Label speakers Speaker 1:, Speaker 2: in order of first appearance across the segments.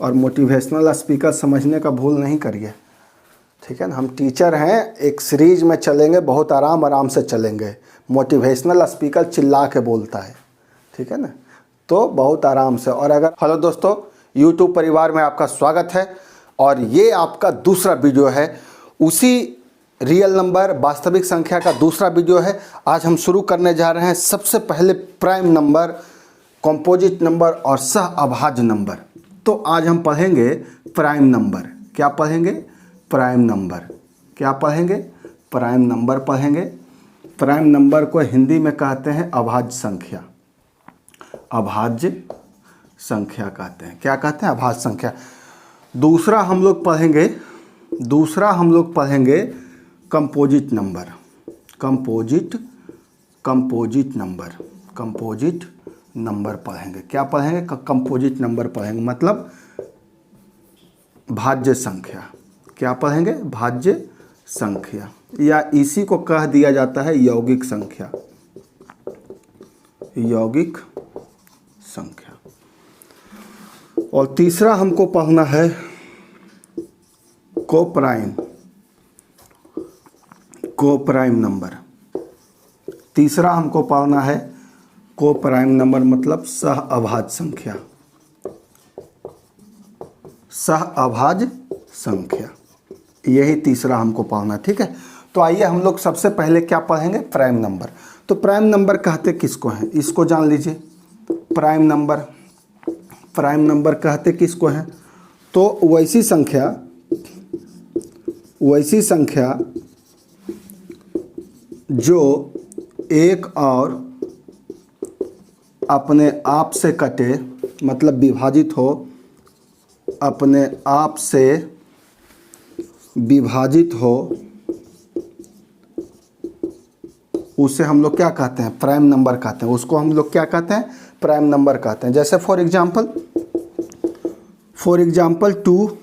Speaker 1: और motivational speaker समझने का भूल नहीं करिए, ठीक है ना। हम टीचर हैं, एक सीरीज में चलेंगे, बहुत आराम से चलेंगे। मोटिवेशनल स्पीकर चिल्ला के बोलता है, ठीक है ना, तो बहुत आराम से। और अगर हेलो दोस्तों, यूट्यूब परिवार में आपका स्वागत है और ये आपका दूसरा वीडियो है, उसी रियल नंबर वास्तविक संख्या का दूसरा वीडियो है। आज हम शुरू करने जा रहे हैं सबसे पहले प्राइम नंबर, कंपोजिट नंबर और सह अभाज्य नंबर। तो आज हम पढ़ेंगे प्राइम नंबर। क्या पढ़ेंगे? Prime number. क्या पढ़ेंगे? प्राइम नंबर पढ़ेंगे। प्राइम नंबर को हिंदी में कहते हैं अभाज्य संख्या। अभाज्य संख्या कहते हैं। क्या कहते हैं? अभाज्य संख्या। दूसरा हम लोग पढ़ेंगे कंपोजिट नंबर। कंपोजिट नंबर पढ़ेंगे। क्या पढ़ेंगे? कंपोजिट नंबर पढ़ेंगे, मतलब भाज्य संख्या। क्या पढ़ेंगे? भाज्य संख्या, या इसी को कह दिया जाता है यौगिक संख्या। यौगिक संख्या। और तीसरा हमको पढ़ना है कोप्राइम नंबर। तीसरा हमको पढ़ना है कोप्राइम नंबर, मतलब सह अभाज्य संख्या। सह अभाज्य संख्या, यही तीसरा हमको पढ़ना, ठीक है। तो आइए हम लोग सबसे पहले क्या पढ़ेंगे? Prime number. तो प्राइम नंबर कहते किसको हैं? इसको जान लीजिए। प्राइम नंबर कहते किसको हैं? तो वैसी संख्या जो एक और अपने आप से कटे, मतलब विभाजित हो, अपने आप से विभाजित हो, उसे हम लोग क्या कहते हैं? प्राइम नंबर कहते हैं। उसको हम लोग क्या कहते हैं? प्राइम नंबर कहते हैं। जैसे फॉर एग्जांपल 2,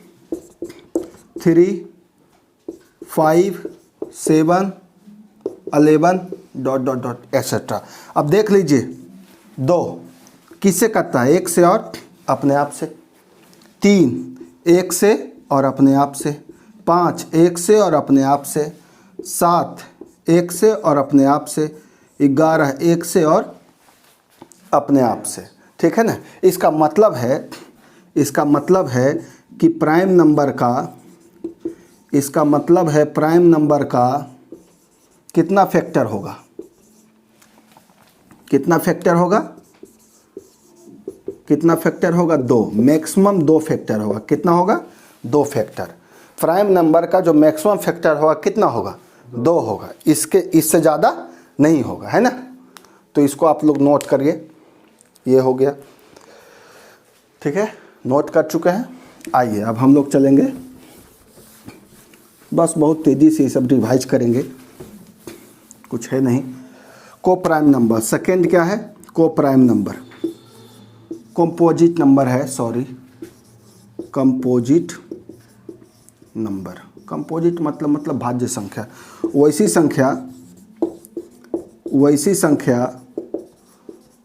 Speaker 1: 3, 5, 7, 11 ... एक्सेट्रा। अब देख लीजिए, 2 किससे कटता है? एक से और अपने आप से। 3 एक से और अपने आप से। 5 एक से और अपने आप से। 7 एक से और अपने आप से। 11 एक से और अपने आप से, ठीक है ना। इसका मतलब है कि प्राइम नंबर का कितना फैक्टर होगा? कितना फैक्टर होगा? 2। मैक्सिमम 2 फैक्टर होगा। कितना होगा? 2 फैक्टर। प्राइम नंबर का जो मैक्सिमम फैक्टर होगा कितना होगा? 2 होगा। इससे ज़्यादा नहीं होगा, है ना। तो इसको आप लोग नोट करिए। ये हो गया, ठीक है, नोट कर चुके हैं। आइए अब हम लोग चलेंगे, बस बहुत तेज़ी से ये सब रिवाइज करेंगे, कुछ है नहीं। Coprime number. सेकेंड क्या है? Coprime number. कंपोजिट नंबर है, सॉरी, कंपोजिट नंबर। कंपोजिट मतलब भाज्य संख्या।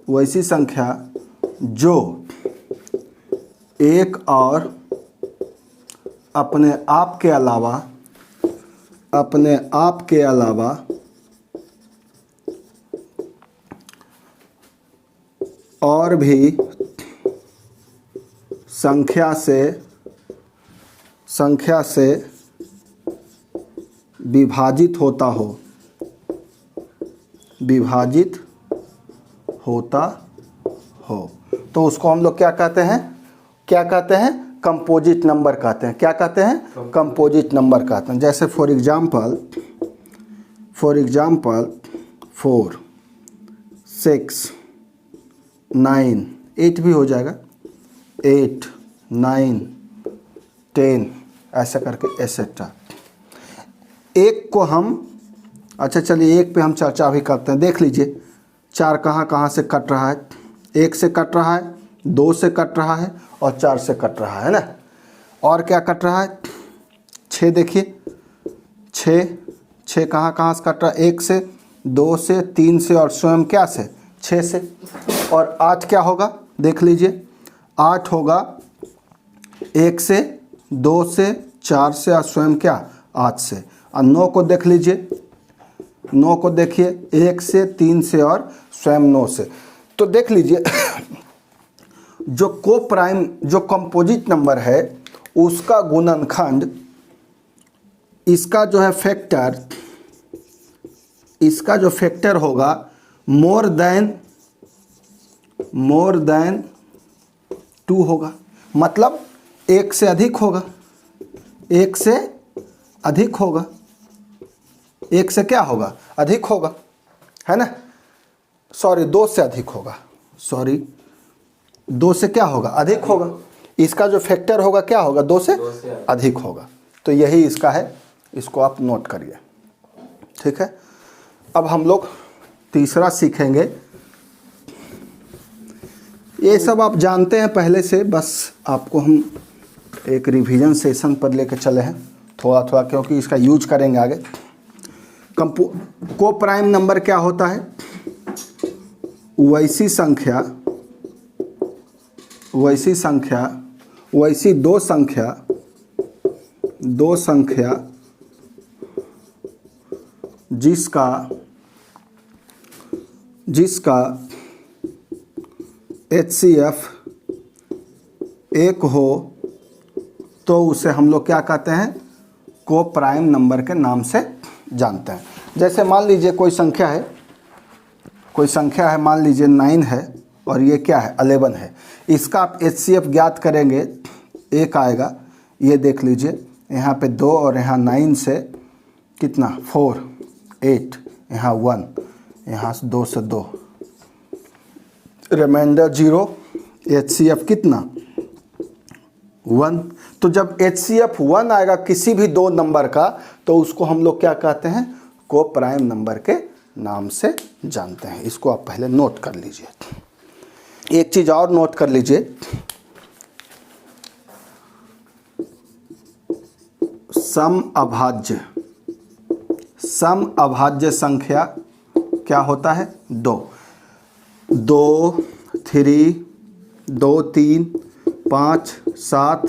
Speaker 1: वैसी संख्या जो एक और अपने आप के अलावा और भी संख्या से विभाजित होता हो, तो उसको हम लोग क्या कहते हैं? कंपोजिट नंबर कहते हैं। क्या कहते हैं? कंपोजिट नंबर कहते हैं। जैसे फॉर एग्जांपल 4, 6, 9, 8 भी हो जाएगा, 8, 9, 10, ऐसा करके एक्सेट्रा। एक को हम, अच्छा चलिए एक पे हम चर्चा भी करते हैं। देख लीजिए 4 कहाँ से कट रहा है? 1 से कट रहा है, 2 से कट रहा है और 4 से कट रहा है ना। और क्या कट रहा है? 6 देखिए, 6 कहाँ से कट रहा है? 1 से, 2 से, 3 से और स्वयं क्या से? 6 से। और 8 क्या होगा? देख लीजिए 8 होगा 1 से, 2 से, 4 से और स्वयं क्या 8 से। और 9 को देख लीजिए, 9 को देखिए 1 से, 3 से और स्वयं 9 से। तो देख लीजिए जो को प्राइम जो कंपोजिट नंबर है उसका गुणनखंड, इसका जो है फैक्टर, इसका जो फैक्टर होगा मोर देन 2 होगा, मतलब 1 से अधिक होगा, 1 से अधिक होगा, 1 से क्या होगा अधिक होगा, है ना। सॉरी 2 से अधिक होगा, सॉरी 2 से क्या होगा अधिक होगा। इसका जो फैक्टर होगा क्या होगा 2 से अधिक होगा। तो यही इसका है, इसको आप नोट करिए, ठीक है। अब हम लोग तीसरा सीखेंगे। ये सब आप जानते हैं पहले से, बस आपको हम एक रिवीजन सेशन पर लेकर चले हैं थोड़ा थोड़ा, क्योंकि इसका यूज करेंगे आगे। को प्राइम नंबर क्या होता है? वैसी दो संख्या जिसका HCF 1 हो तो उसे हम लोग क्या कहते हैं? को प्राइम नंबर के नाम से जानते हैं। जैसे मान लीजिए कोई संख्या है, मान लीजिए 9 है और ये क्या है 11 है। इसका आप HCF ज्ञात करेंगे, 1 आएगा। ये देख लीजिए यहाँ पे 2 और यहाँ 9 से कितना 4, 8, यहाँ 1, यहाँ से 2 से 2, रिमाइंडर 0, HCF कितना 1। तो जब HCF 1 आएगा किसी भी 2 नंबर का तो उसको हम लोग क्या कहते हैं? को प्राइम नंबर के नाम से जानते हैं। इसको आप पहले नोट कर लीजिए। एक चीज़ और नोट कर लीजिए, सम अभाज्य संख्या क्या होता है? 2, 3, 2, 3, 5, 7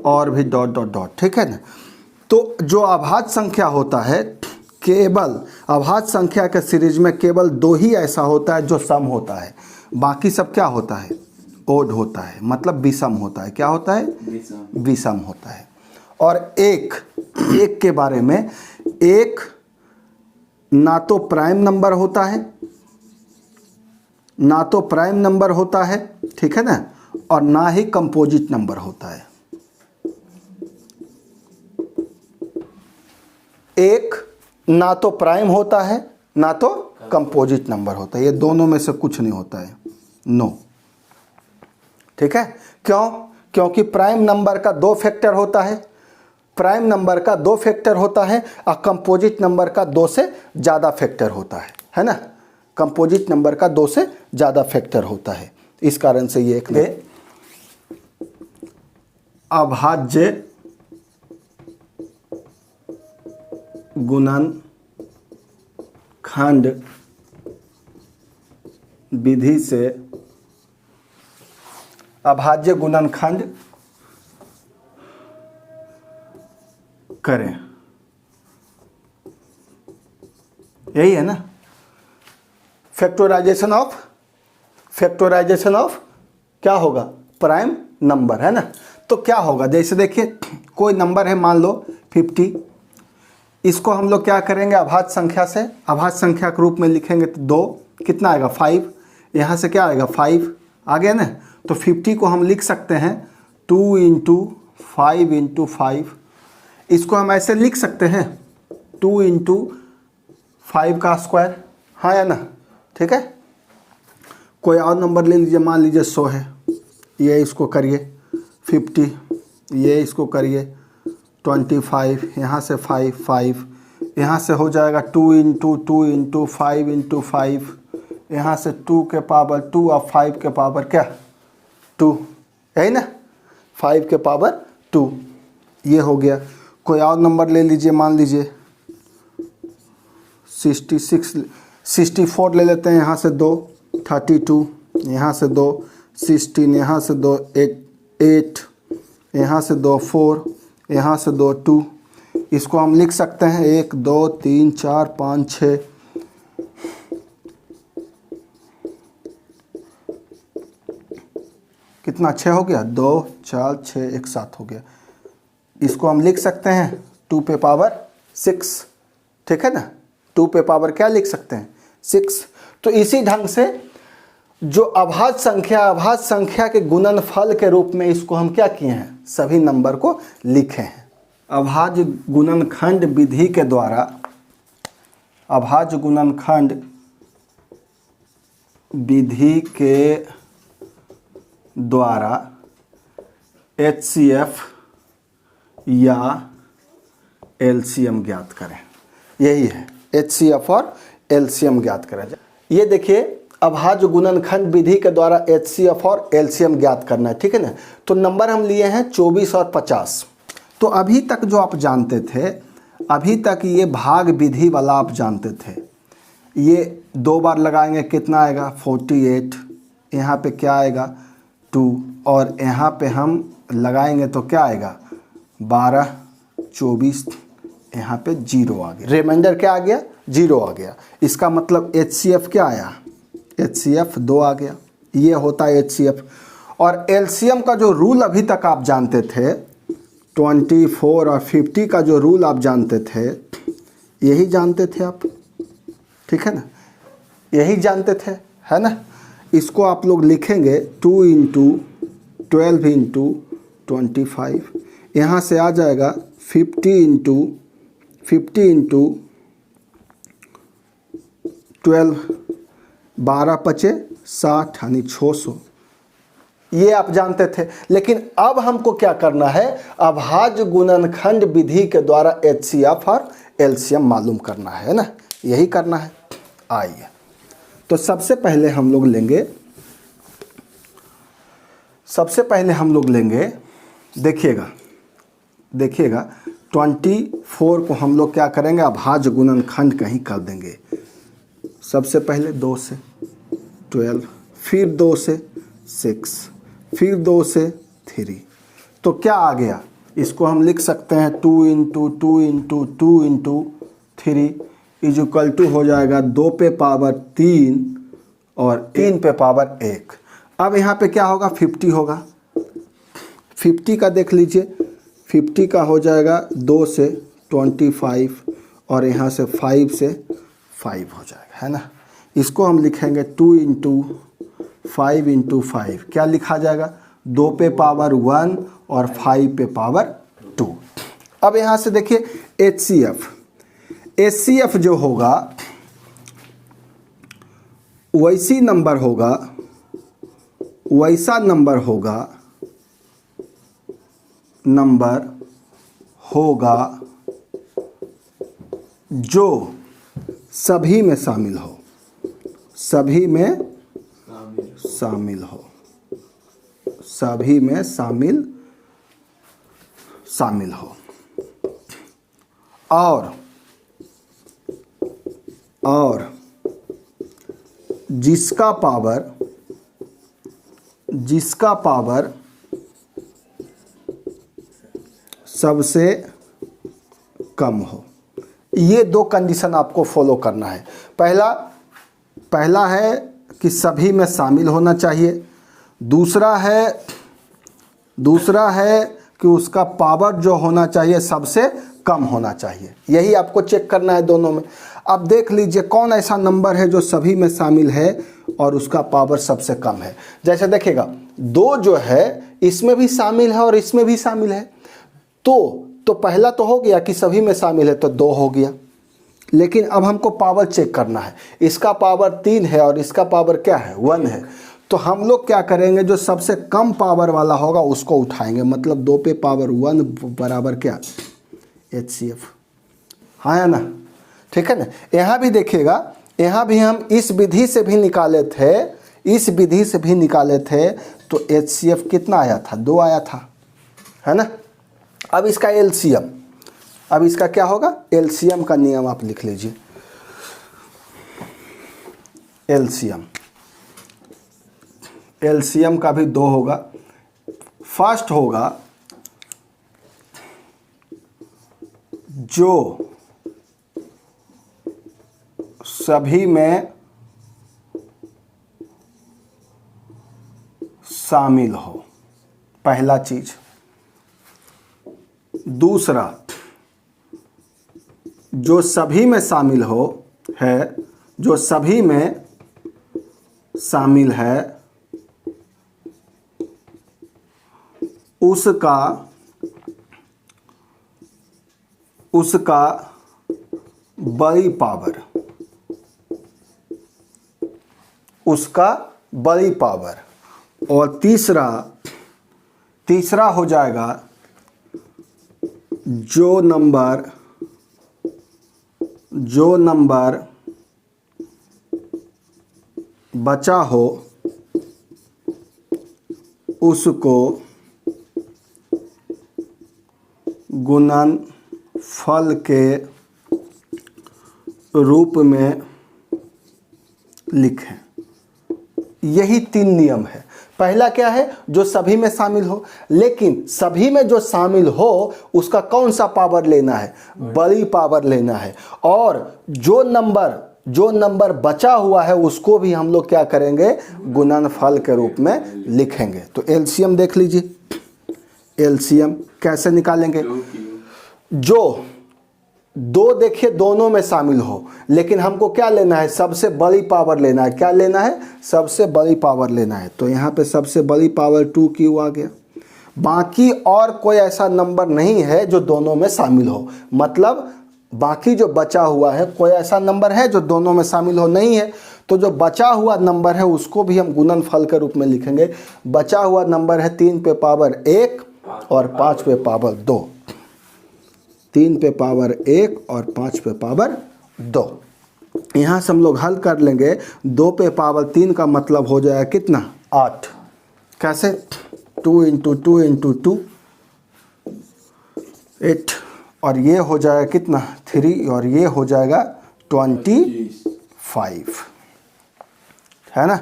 Speaker 1: और भी डॉट डॉट डॉट, ठीक है ना। तो जो अभाज्य संख्या होता है, केवल अभाज्य संख्या के सीरीज में केवल 2 ही ऐसा होता है जो सम होता है, बाकी सब क्या होता है? ओड होता है, मतलब विषम होता है। क्या होता है? विषम होता है। और एक के बारे में, एक ना तो प्राइम नंबर होता है, ठीक है ना, और ना ही कंपोजिट नंबर होता है। एक ना तो प्राइम होता है ना तो कंपोजिट नंबर होता है, ये दोनों में से कुछ नहीं होता है, नो, ठीक है। क्यों? क्योंकि प्राइम नंबर का 2 फैक्टर होता है, और कंपोजिट नंबर का 2 से ज़्यादा फैक्टर होता है ना। कंपोजिट नंबर का 2 से ज़्यादा फैक्टर होता है, इस कारण से ये एक अभाज्य गुणनखंड विधि से अभाज्य गुणनखंड करें। यही है ना, फैक्टराइजेशन ऑफ क्या होगा? प्राइम नंबर, है ना। तो क्या होगा? जैसे देखिए कोई नंबर है, मान लो 50, इसको हम लोग क्या करेंगे? अभाज्य संख्या के रूप में लिखेंगे तो 2 कितना आएगा? 5, यहाँ से क्या आएगा? 5 आ गया ना। तो 50 को हम लिख सकते हैं 2 × 5 × 5। इसको हम ऐसे लिख सकते हैं 2 × 5 का स्क्वायर, हाँ या ना, ठीक है। कोई और नंबर ले लीजिए, मान लीजिए 100 है, ये इसको करिए 50, ये इसको करिए 25, यहाँ से 5, यहाँ से हो जाएगा 2 × 5 × 5, यहाँ से 2 के पावर 2 और 5 के पावर क्या 2, यही ना, 5 के पावर 2, ये हो गया। कोई और नंबर ले लीजिए, मान लीजिए 64 ले लेते हैं, यहाँ से 2 32, यहाँ से 2 16, यहाँ से 2 8, यहाँ से 2 4, यहाँ से 2 2। इसको हम लिख सकते हैं 1 2 3 4 5 6। कितना 6 हो गया, 2 4 6 1 7 हो गया। इसको हम लिख सकते हैं 2 पे पावर 6, ठीक है ना। 2 पे पावर क्या लिख सकते हैं, 6। तो इसी ढंग से जो अभाज्य संख्या के गुणनफल के रूप में इसको हम क्या किए हैं, सभी नंबर को लिखे हैं। अभाज्य गुणनखंड विधि के द्वारा, अभाज्य गुणनखंड विधि के द्वारा HCF या LCM ज्ञात करें। यही है, HCF और LCM ज्ञात करें। ये देखिए, अभाज्य गुणनखंड विधि के द्वारा HCF और LCM ज्ञात करना है, ठीक है ना। तो नंबर हम लिए हैं 24 और 50। तो अभी तक जो आप जानते थे, अभी तक ये भाग विधि वाला आप जानते थे। ये 2 बार लगाएंगे कितना आएगा, 48। यहाँ पे क्या आएगा, 2। और यहाँ पे हम लगाएंगे तो क्या आएगा, 12 24। यहाँ पे 0 आ गया, रिमाइंडर क्या आ गया, 0 आ गया। इसका मतलब HCF क्या आया, HCF 2 आ गया। ये होता है HCF। और LCM का जो रूल अभी तक आप जानते थे, 24 और 50 का जो रूल आप जानते थे, यही जानते थे आप, ठीक है ना, यही जानते थे, है ना। इसको आप लोग लिखेंगे 2 × 12 × 25। यहाँ से आ जाएगा 50 × 12, 12 पचे 60 यानी 600। ये आप जानते थे। लेकिन अब हमको क्या करना है, अभाज्य गुणनखंड विधि के द्वारा HCF और LCM मालूम करना है ना, यही करना है। आइए, तो सबसे पहले हम लोग लेंगे, देखिएगा 24 को हम लोग क्या करेंगे, अभाज्य गुणनखंड कहीं कर देंगे। सबसे पहले 2 से 12, फिर 2 से 6, फिर 2 से 3। तो क्या आ गया, इसको हम लिख सकते हैं 2 × 2 × 2 × 3 इक्वल टू हो जाएगा 2 पे पावर 3 और 3 पे पावर 1। अब यहाँ पे क्या होगा, 50 होगा। 50 का देख लीजिए, 50 का हो जाएगा 2 से 25 और यहाँ से 5 से 5 हो जाएगा, है ना। इसको हम लिखेंगे 2 × 5 × 5। क्या लिखा जाएगा, 2 पे पावर 1 और 5 पे पावर 2। अब यहाँ से देखिए HCF जो होगा वैसा नंबर होगा जो सभी में शामिल हो, सभी में शामिल हो। और जिसका पावर सबसे कम हो। ये 2 कंडीशन आपको फॉलो करना है। पहला है कि सभी में शामिल होना चाहिए। दूसरा है कि उसका पावर जो होना चाहिए सबसे कम होना चाहिए। यही आपको चेक करना है दोनों में। अब देख लीजिए कौन ऐसा नंबर है जो सभी में शामिल है और उसका पावर सबसे कम है। जैसे देखिएगा 2 जो है इसमें भी शामिल है और इसमें भी शामिल है। तो पहला तो हो गया कि सभी में शामिल है, तो 2 हो गया। लेकिन अब हमको पावर चेक करना है। इसका पावर 3 है और इसका पावर क्या है, 1 है। तो हम लोग क्या करेंगे, जो सबसे कम पावर वाला होगा उसको उठाएंगे। मतलब 2 पे पावर 1 बराबर क्या, HCF, हाँ या ना, ठीक है ना। यहाँ भी देखिएगा, यहाँ भी हम इस विधि से भी निकाले थे, तो HCF कितना आया था, 2 आया था, है ना। अब इसका LCM, अब इसका क्या होगा, LCM का नियम आप लिख लीजिए। LCM का भी 2 होगा। फर्स्ट होगा जो सभी में शामिल हो, पहला चीज। दूसरा, जो सभी में शामिल हो है, जो सभी में शामिल है उसका बड़ी पावर, उसका बड़ी पावर। और तीसरा हो जाएगा जो नंबर बचा हो उसको गुणनफल के रूप में लिखें। यही 3 नियम है। पहला क्या है, जो सभी में शामिल हो, लेकिन सभी में जो शामिल हो उसका कौन सा पावर लेना है, बड़ी पावर लेना है। और जो नंबर बचा हुआ है उसको भी हम लोग क्या करेंगे, गुणनफल के रूप में लिखेंगे। तो एलसीएम देख लीजिए, एलसीएम कैसे निकालेंगे। जो दो देखिए दोनों में शामिल हो, लेकिन हमको क्या लेना है, सबसे बड़ी पावर लेना है। क्या लेना है, सबसे बड़ी पावर लेना है। तो यहाँ पे सबसे बड़ी पावर 2q आ गया। बाकी और कोई ऐसा नंबर नहीं है जो दोनों में शामिल हो, मतलब बाकी जो बचा हुआ है कोई ऐसा नंबर है जो दोनों में शामिल हो, नहीं है। तो जो बचा हुआ नंबर है उसको भी हम गुणनफल के रूप में लिखेंगे। बचा हुआ नंबर है 3 पे पावर 1 और 5 पे पावर 2। 3 पे पावर 1 और 5 पे पावर 2। यहाँ से हम लोग हल कर लेंगे। 2 पे पावर 3 का मतलब हो जाएगा कितना, 8। कैसे, 2 × 2 × 2 8, और ये हो जाएगा कितना, 3, और ये हो जाएगा 25, है ना।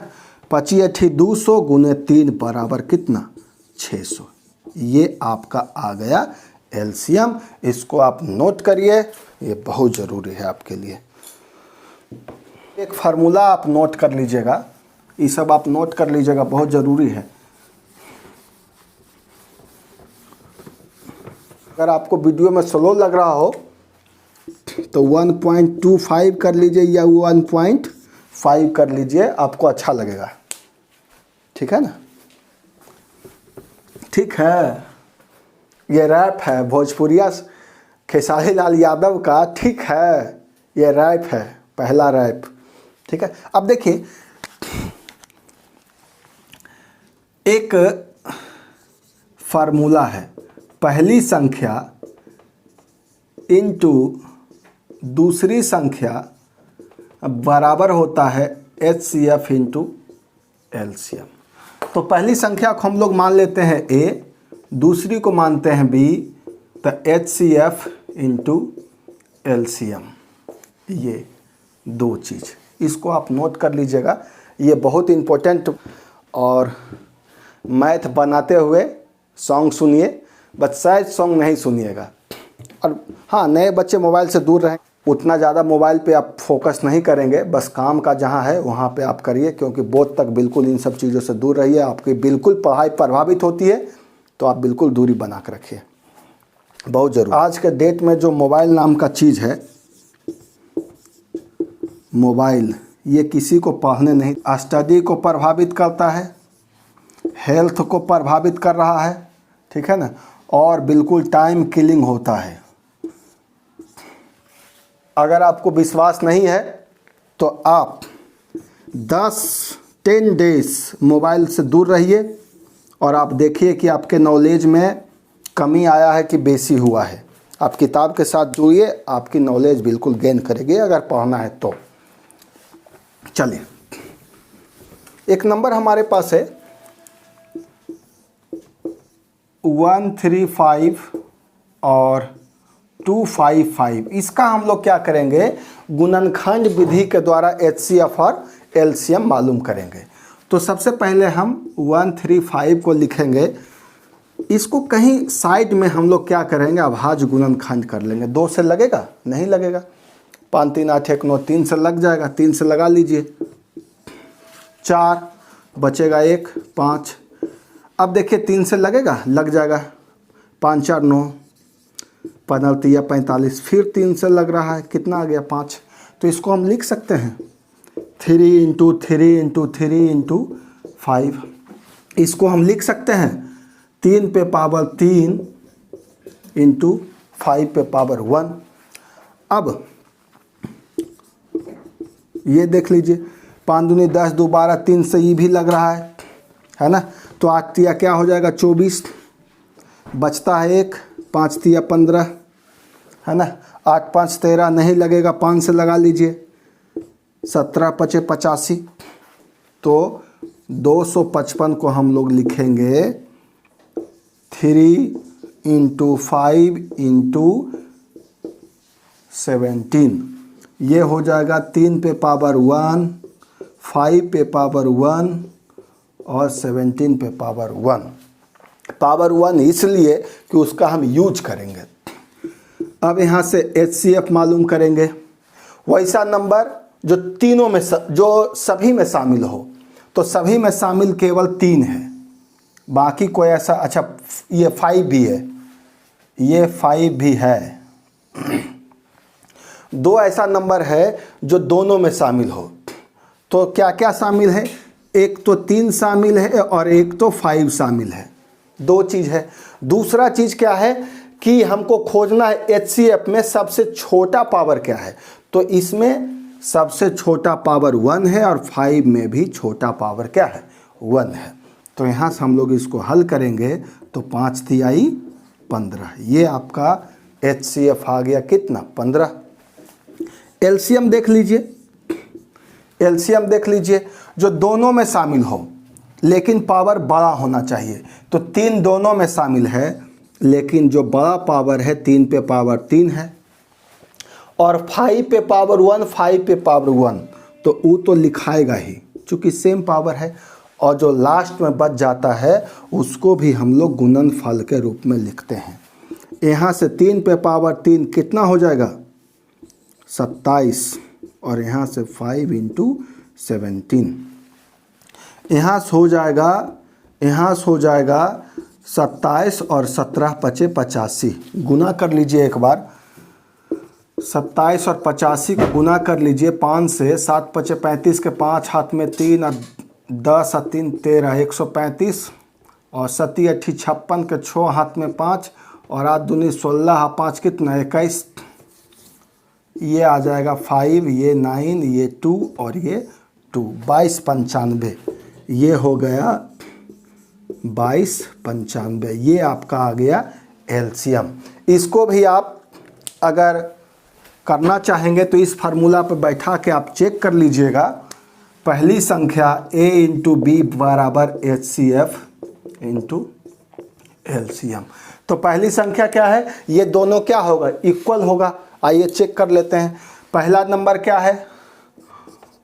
Speaker 1: 25 200 गुने 3 बराबर कितना, 600। ये आपका आ गया एलसीएम। इसको आप नोट करिए, ये बहुत ज़रूरी है आपके लिए। एक फार्मूला आप नोट कर लीजिएगा, ये सब आप नोट कर लीजिएगा, बहुत ज़रूरी है। अगर आपको वीडियो में स्लो लग रहा हो तो 1.25 कर लीजिए या 1.5 कर लीजिए, आपको अच्छा लगेगा। ठीक है ना, ठीक है। ये रैप है भोजपुरिया खेसारी लाल यादव का, ठीक है, ये रैप है, पहला रैप। ठीक है, अब देखिए एक फार्मूला है, पहली संख्या इंटू दूसरी संख्या बराबर होता है HCF इंटू एलसीएम। तो पहली संख्या को हम लोग मान लेते हैं A, दूसरी को मानते हैं B, तो HCF इंटू एलसीएम। ये दो चीज़, इसको आप नोट कर लीजिएगा, ये बहुत इम्पोर्टेंट। और मैथ बनाते हुए सॉन्ग सुनिए, बस शायद सॉन्ग नहीं सुनिएगा। और हाँ, नए बच्चे मोबाइल से दूर रहें, उतना ज़्यादा मोबाइल पे आप फोकस नहीं करेंगे, बस काम का जहाँ है वहाँ पे आप करिए, क्योंकि बोर्ड तक बिल्कुल इन सब चीज़ों से दूर रहिए। आपकी बिल्कुल पढ़ाई प्रभावित होती है, तो आप बिल्कुल दूरी बना कर रखिए, बहुत ज़रूरी। आज के डेट में जो मोबाइल नाम का चीज़ है, मोबाइल, ये किसी को पढ़ने नहीं, स्टडी को प्रभावित करता है, हेल्थ को प्रभावित कर रहा है, ठीक है ना, और बिल्कुल टाइम किलिंग होता है। अगर आपको विश्वास नहीं है तो आप 10 डेज मोबाइल से दूर रहिए और आप देखिए कि आपके नॉलेज में कमी आया है कि बेसी हुआ है। आप किताब के साथ जुड़िए, आपकी नॉलेज बिल्कुल गेन करेगी अगर पढ़ना है तो। चलिए, एक नंबर हमारे पास है 135 और 255। इसका हम लोग क्या करेंगे, गुणनखंड विधि के द्वारा HCF और LCM मालूम करेंगे। तो सबसे पहले हम 135 को लिखेंगे इसको कहीं साइड में हम लोग क्या करेंगे, अभाज्य गुणनखंड कर लेंगे। 2 से लगेगा? नहीं लगेगा। 5 3 8 1 9, 3 से लग जाएगा, 3 से लगा लीजिए, 4 बचेगा 1 5। अब देखिए 3 से लगेगा, लग जाएगा, 5 4 9, 15 या 45, फिर 3 से लग रहा है, कितना आ गया 5। तो इसको हम लिख सकते हैं 3 × 3 × 3 × 5। इसको हम लिख सकते हैं 3 पे पावर 3 × 5 पे पावर 1। अब ये देख लीजिए, 5 दूनी 10, 2 12, 3 से ये भी लग रहा है ना। तो 8 तिया क्या हो जाएगा 24, बचता है 1, 5 तिया 15, है ना। 8 5 13, नहीं लगेगा, 5 से लगा लीजिए, 17 5 85। तो 255 को हम लोग लिखेंगे 3 × 5 × 17। ये हो जाएगा 3 पे पावर 1, 5 पे पावर 1 और 17 पे पावर 1। पावर 1 इसलिए कि उसका हम यूज करेंगे। अब यहाँ से HCF मालूम करेंगे, वैसा नंबर जो तीनों में जो सभी में शामिल हो। तो सभी में शामिल केवल 3 है, बाकी कोई ऐसा, अच्छा ये 5 भी है, ये 5 भी है। 2 ऐसा नंबर है जो दोनों में शामिल हो। तो क्या क्या शामिल है, एक तो 3 शामिल है और एक तो 5 शामिल है। 2 चीज़ है। दूसरा चीज़ क्या है कि हमको खोजना है HCF में सबसे छोटा पावर क्या है। तो इसमें सबसे छोटा पावर 1 है और 5 में भी छोटा पावर क्या है 1 है। तो यहाँ से हम लोग इसको हल करेंगे तो 5 तिहाई 15, ये आपका HCF आ गया कितना 15। एलसीएम देख लीजिए, एलसीएम देख लीजिए, जो दोनों में शामिल हो लेकिन पावर बड़ा होना चाहिए। तो 3 दोनों में शामिल है, लेकिन जो बड़ा पावर है 3 पे पावर 3 है, और 5 पे पावर 1, 5 पे पावर 1, तो वो तो लिखाएगा ही चूँकि सेम पावर है। और जो लास्ट में बच जाता है उसको भी हम लोग गुणनफल के रूप में लिखते हैं। यहाँ से 3 पे पावर 3 कितना हो जाएगा 27, और यहाँ से 5 × 17, यहाँ से हो जाएगा, यहाँ से हो जाएगा 27 और 17 पचे 85। गुना कर लीजिए एक बार, 27 और 85 को गुना कर लीजिए 5 से। 7 पचे 35 के 5 हाथ में 3 और 10 और 3 13, 135, और 7 8 56 के 6 हाथ में 5 और 8 दूनी 16 और 5 कितना 21। ये आ जाएगा 5, ये 9, ये 2 और ये 2, 22 95। ये हो गया 22 95। ये आपका आ गया एलसीएम। इसको भी आप अगर करना चाहेंगे तो इस फार्मूला पर बैठा के आप चेक कर लीजिएगा। पहली संख्या A × B बराबर HCF × LCM। तो पहली संख्या क्या है, ये दोनों क्या होगा इक्वल होगा। आइए चेक कर लेते हैं। पहला नंबर क्या है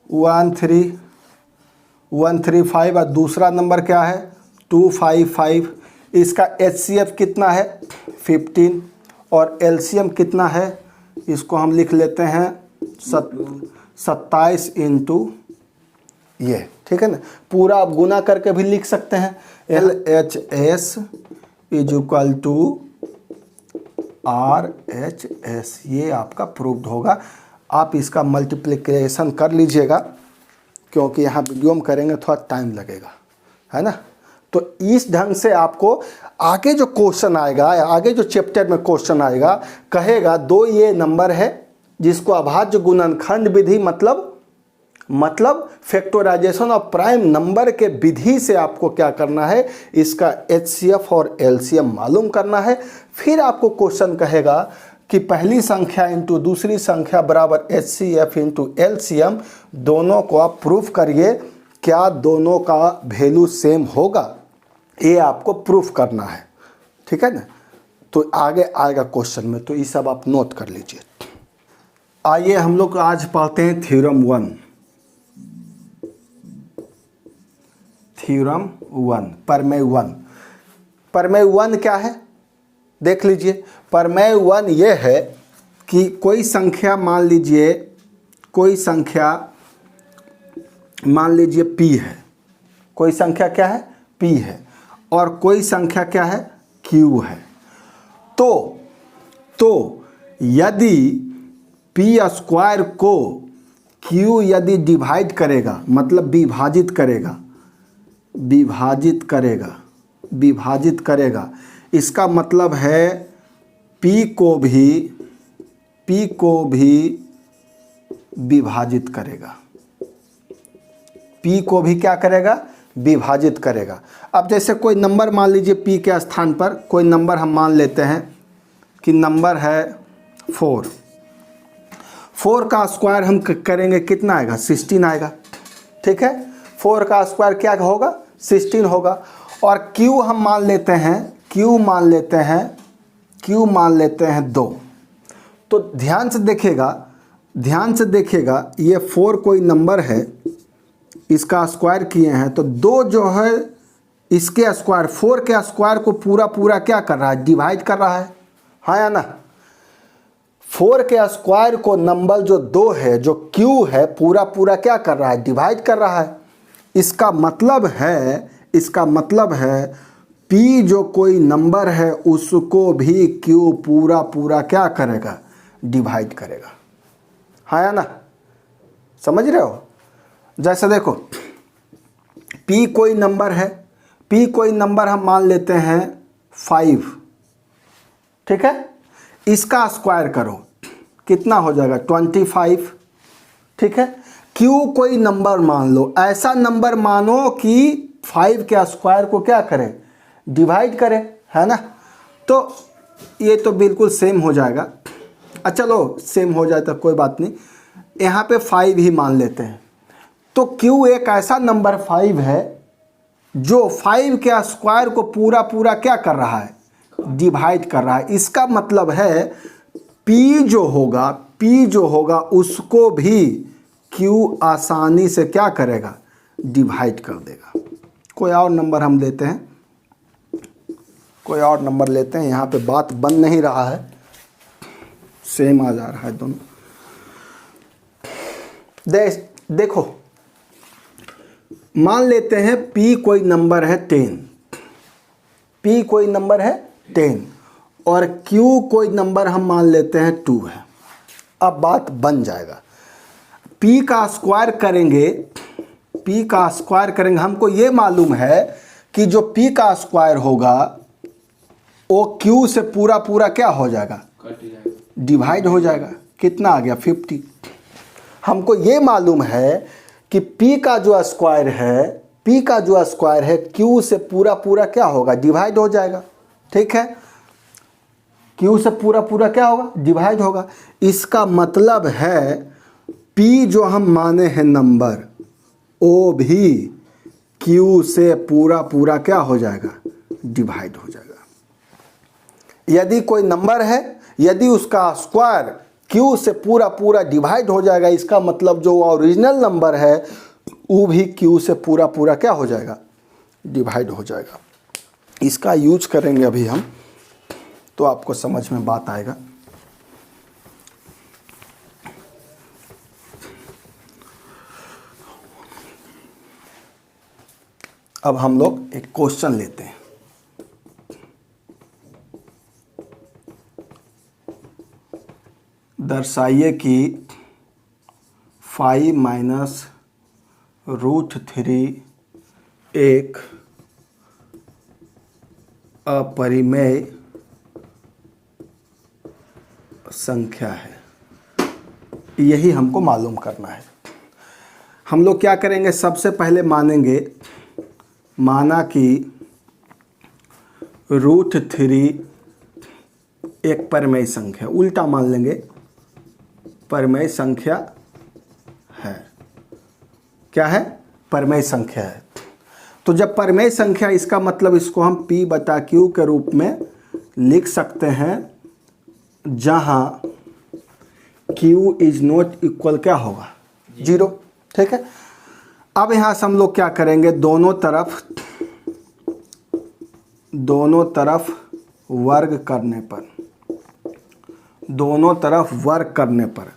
Speaker 1: 135 और दूसरा नंबर क्या है 255। इसका HCF कितना है 15 और LCM कितना है, इसको हम लिख लेते हैं 27 × ये, ठीक है ना। पूरा आप गुना करके भी लिख सकते हैं। LHS = RHS, ये आपका प्रूव्ड होगा। आप इसका मल्टीप्लिकेशन कर लीजिएगा, क्योंकि यहाँ वीडियो में करेंगे थोड़ा टाइम लगेगा, है ना। तो इस ढंग से आपको आगे जो क्वेश्चन आएगा, आगे जो चैप्टर में क्वेश्चन आएगा, कहेगा 2 ये नंबर है जिसको अभाज्य गुणनखंड विधि मतलब फैक्टराइजेशन ऑफ प्राइम नंबर के विधि से आपको क्या करना है, इसका HCF और LCM मालूम करना है। फिर आपको क्वेश्चन कहेगा कि पहली संख्या इंटू दूसरी संख्या बराबर HCF × LCM, दोनों को आप प्रूफ करिए, क्या दोनों का वैल्यू सेम होगा, ये आपको प्रूफ करना है, ठीक है ना। तो आगे आएगा क्वेश्चन में, तो ये सब आप नोट कर लीजिए। आइए हम लोग आज पढ़ते हैं थ्योरम 1। थ्योरम 1, प्रमेय 1। प्रमेय 1 क्या है देख लीजिए। प्रमेय 1 ये है कि कोई संख्या मान लीजिए, कोई संख्या मान लीजिए p है, कोई संख्या क्या है p है, और कोई संख्या क्या है q है। तो यदि p स्क्वायर को q यदि डिवाइड करेगा, मतलब विभाजित करेगा, इसका मतलब है p को भी विभाजित करेगा, p को भी क्या करेगा विभाजित करेगा। अब जैसे कोई नंबर मान लीजिए p के स्थान पर कोई नंबर हम मान लेते हैं कि नंबर है 4। 4 का स्क्वायर हम करेंगे कितना आएगा 16 आएगा, ठीक है। 4 का स्क्वायर क्या होगा 16 होगा। और q हम मान लेते हैं, q मान लेते हैं 2। तो ध्यान से देखिएगा ये 4 कोई नंबर है, इसका स्क्वायर किए हैं तो 2 जो है इसके स्क्वायर 4 के स्क्वायर को पूरा क्या कर रहा है डिवाइड कर रहा है, हाँ या ना। 4 के स्क्वायर को नंबर जो 2 है जो q है पूरा क्या कर रहा है डिवाइड कर रहा है। इसका मतलब है p जो कोई नंबर है उसको भी q पूरा क्या करेगा डिवाइड करेगा, हाँ या ना, समझ रहे हो। जैसे देखो p कोई नंबर है, p कोई नंबर हम मान लेते हैं 5, ठीक है। इसका स्क्वायर करो कितना हो जाएगा 25, ठीक है। q कोई नंबर मान लो, ऐसा नंबर मानो कि 5 के स्क्वायर को क्या करे डिवाइड करे, है ना। तो ये तो बिल्कुल सेम हो जाएगा। चलो सेम हो जाए तो कोई बात नहीं, यहाँ पे 5 ही मान लेते हैं। तो q एक ऐसा नंबर 5 है जो 5 के स्क्वायर को पूरा क्या कर रहा है डिवाइड कर रहा है। इसका मतलब है p जो होगा उसको भी q आसानी से क्या करेगा डिवाइड कर देगा। कोई और नंबर हम लेते हैं, यहाँ पे बात बन नहीं रहा है, सेम आ जा रहा है दोनों। देखो मान लेते हैं p कोई नंबर है 10 और q कोई नंबर हम मान लेते हैं 2 है। अब बात बन जाएगा। p का स्क्वायर करेंगे, हमको ये मालूम है कि जो p का स्क्वायर होगा वो q से पूरा क्या हो जाएगा डिवाइड हो जाएगा। कितना आ गया 50। हमको ये मालूम है कि p का जो स्क्वायर है q से पूरा क्या होगा डिवाइड हो जाएगा, ठीक है। q से पूरा क्या होगा डिवाइड होगा। इसका मतलब है p जो हम माने हैं नंबर वो भी q से पूरा क्या हो जाएगा डिवाइड हो जाएगा। यदि कोई नंबर है, यदि उसका स्क्वायर q से पूरा डिवाइड हो जाएगा, इसका मतलब जो ओरिजिनल नंबर है वो भी q से पूरा क्या हो जाएगा डिवाइड हो जाएगा। इसका यूज करेंगे अभी हम, तो आपको समझ में बात आएगा। अब हम लोग एक क्वेश्चन लेते हैं। दर्शाइए कि 5 माइनस √3 एक अपरिमेय संख्या है। यही हमको मालूम करना है। हम लोग क्या करेंगे, सबसे पहले माना कि √3 एक परिमेय संख्या, उल्टा मान लेंगे परिमेय संख्या है। क्या है परिमेय संख्या है। तो जब परिमेय संख्या, इसका मतलब इसको हम p/q के रूप में लिख सकते हैं, जहां q इज नॉट इक्वल क्या होगा 0, ठीक है। अब यहां से हम लोग क्या करेंगे, दोनों तरफ दोनों तरफ वर्ग करने पर, दोनों तरफ वर्ग करने पर,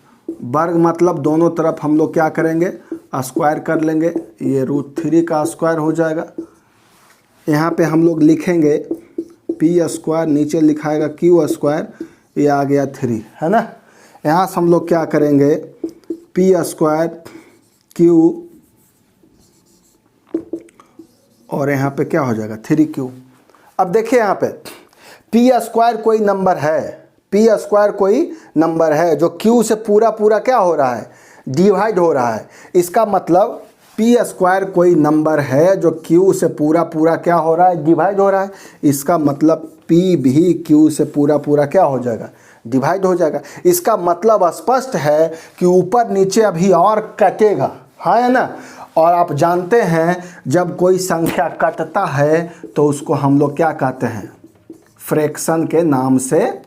Speaker 1: वर्ग मतलब दोनों तरफ हम लोग क्या करेंगे, स्क्वायर कर लेंगे। ये √3 का स्क्वायर हो जाएगा। यहाँ पे हम लोग लिखेंगे पी स्क्वायर, नीचे लिखाएगा क्यू स्क्वायर, ये आ गया 3, है ना। यहाँ से हम लोग क्या करेंगे, पी स्क्वायर क्यू, और यहाँ पे क्या हो जाएगा 3Q। अब देखिए यहाँ पे पी स्क्वायर कोई नंबर है, पी स्क्वायर कोई नंबर है जो क्यू से पूरा पूरा क्या हो रहा है, डिवाइड हो रहा है। इसका मतलब पी स्क्वायर कोई नंबर है जो क्यू से पूरा पूरा क्या हो रहा है, डिवाइड हो रहा है। इसका मतलब पी भी क्यू से पूरा पूरा क्या हो जाएगा, डिवाइड हो जाएगा। इसका मतलब स्पष्ट है कि ऊपर नीचे अभी और कटेगा, हाँ है ना। और आप जानते हैं जब कोई संख्या कटता है तो उसको हम लोग क्या कहते हैं, फ्रैक्शन के नाम से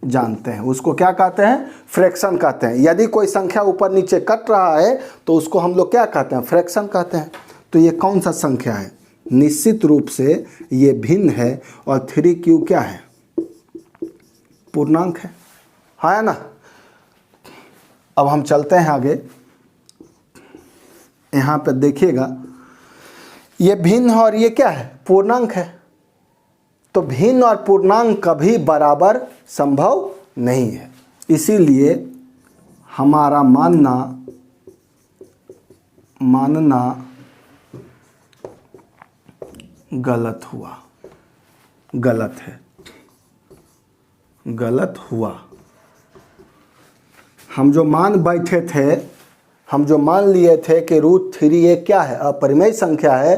Speaker 1: जानते हैं। उसको क्या कहते हैं, फ्रैक्शन कहते हैं। यदि कोई संख्या ऊपर नीचे कट रहा है तो उसको हम लोग क्या कहते हैं, फ्रैक्शन कहते हैं। तो ये कौन सा संख्या है, निश्चित रूप से ये भिन्न है, और 3Q क्या है, पूर्णांक है, हाँ है ना। अब हम चलते हैं आगे। यहाँ पे देखिएगा ये भिन्न और ये क्या है, पूर्णांक है। तो भिन्न और पूर्णांक कभी बराबर संभव नहीं है, इसीलिए हमारा मानना गलत हुआ, गलत है, गलत हुआ। हम जो मान बैठे थे, हम जो मान लिए थे कि √3 ये क्या है, अपरिमेय संख्या है,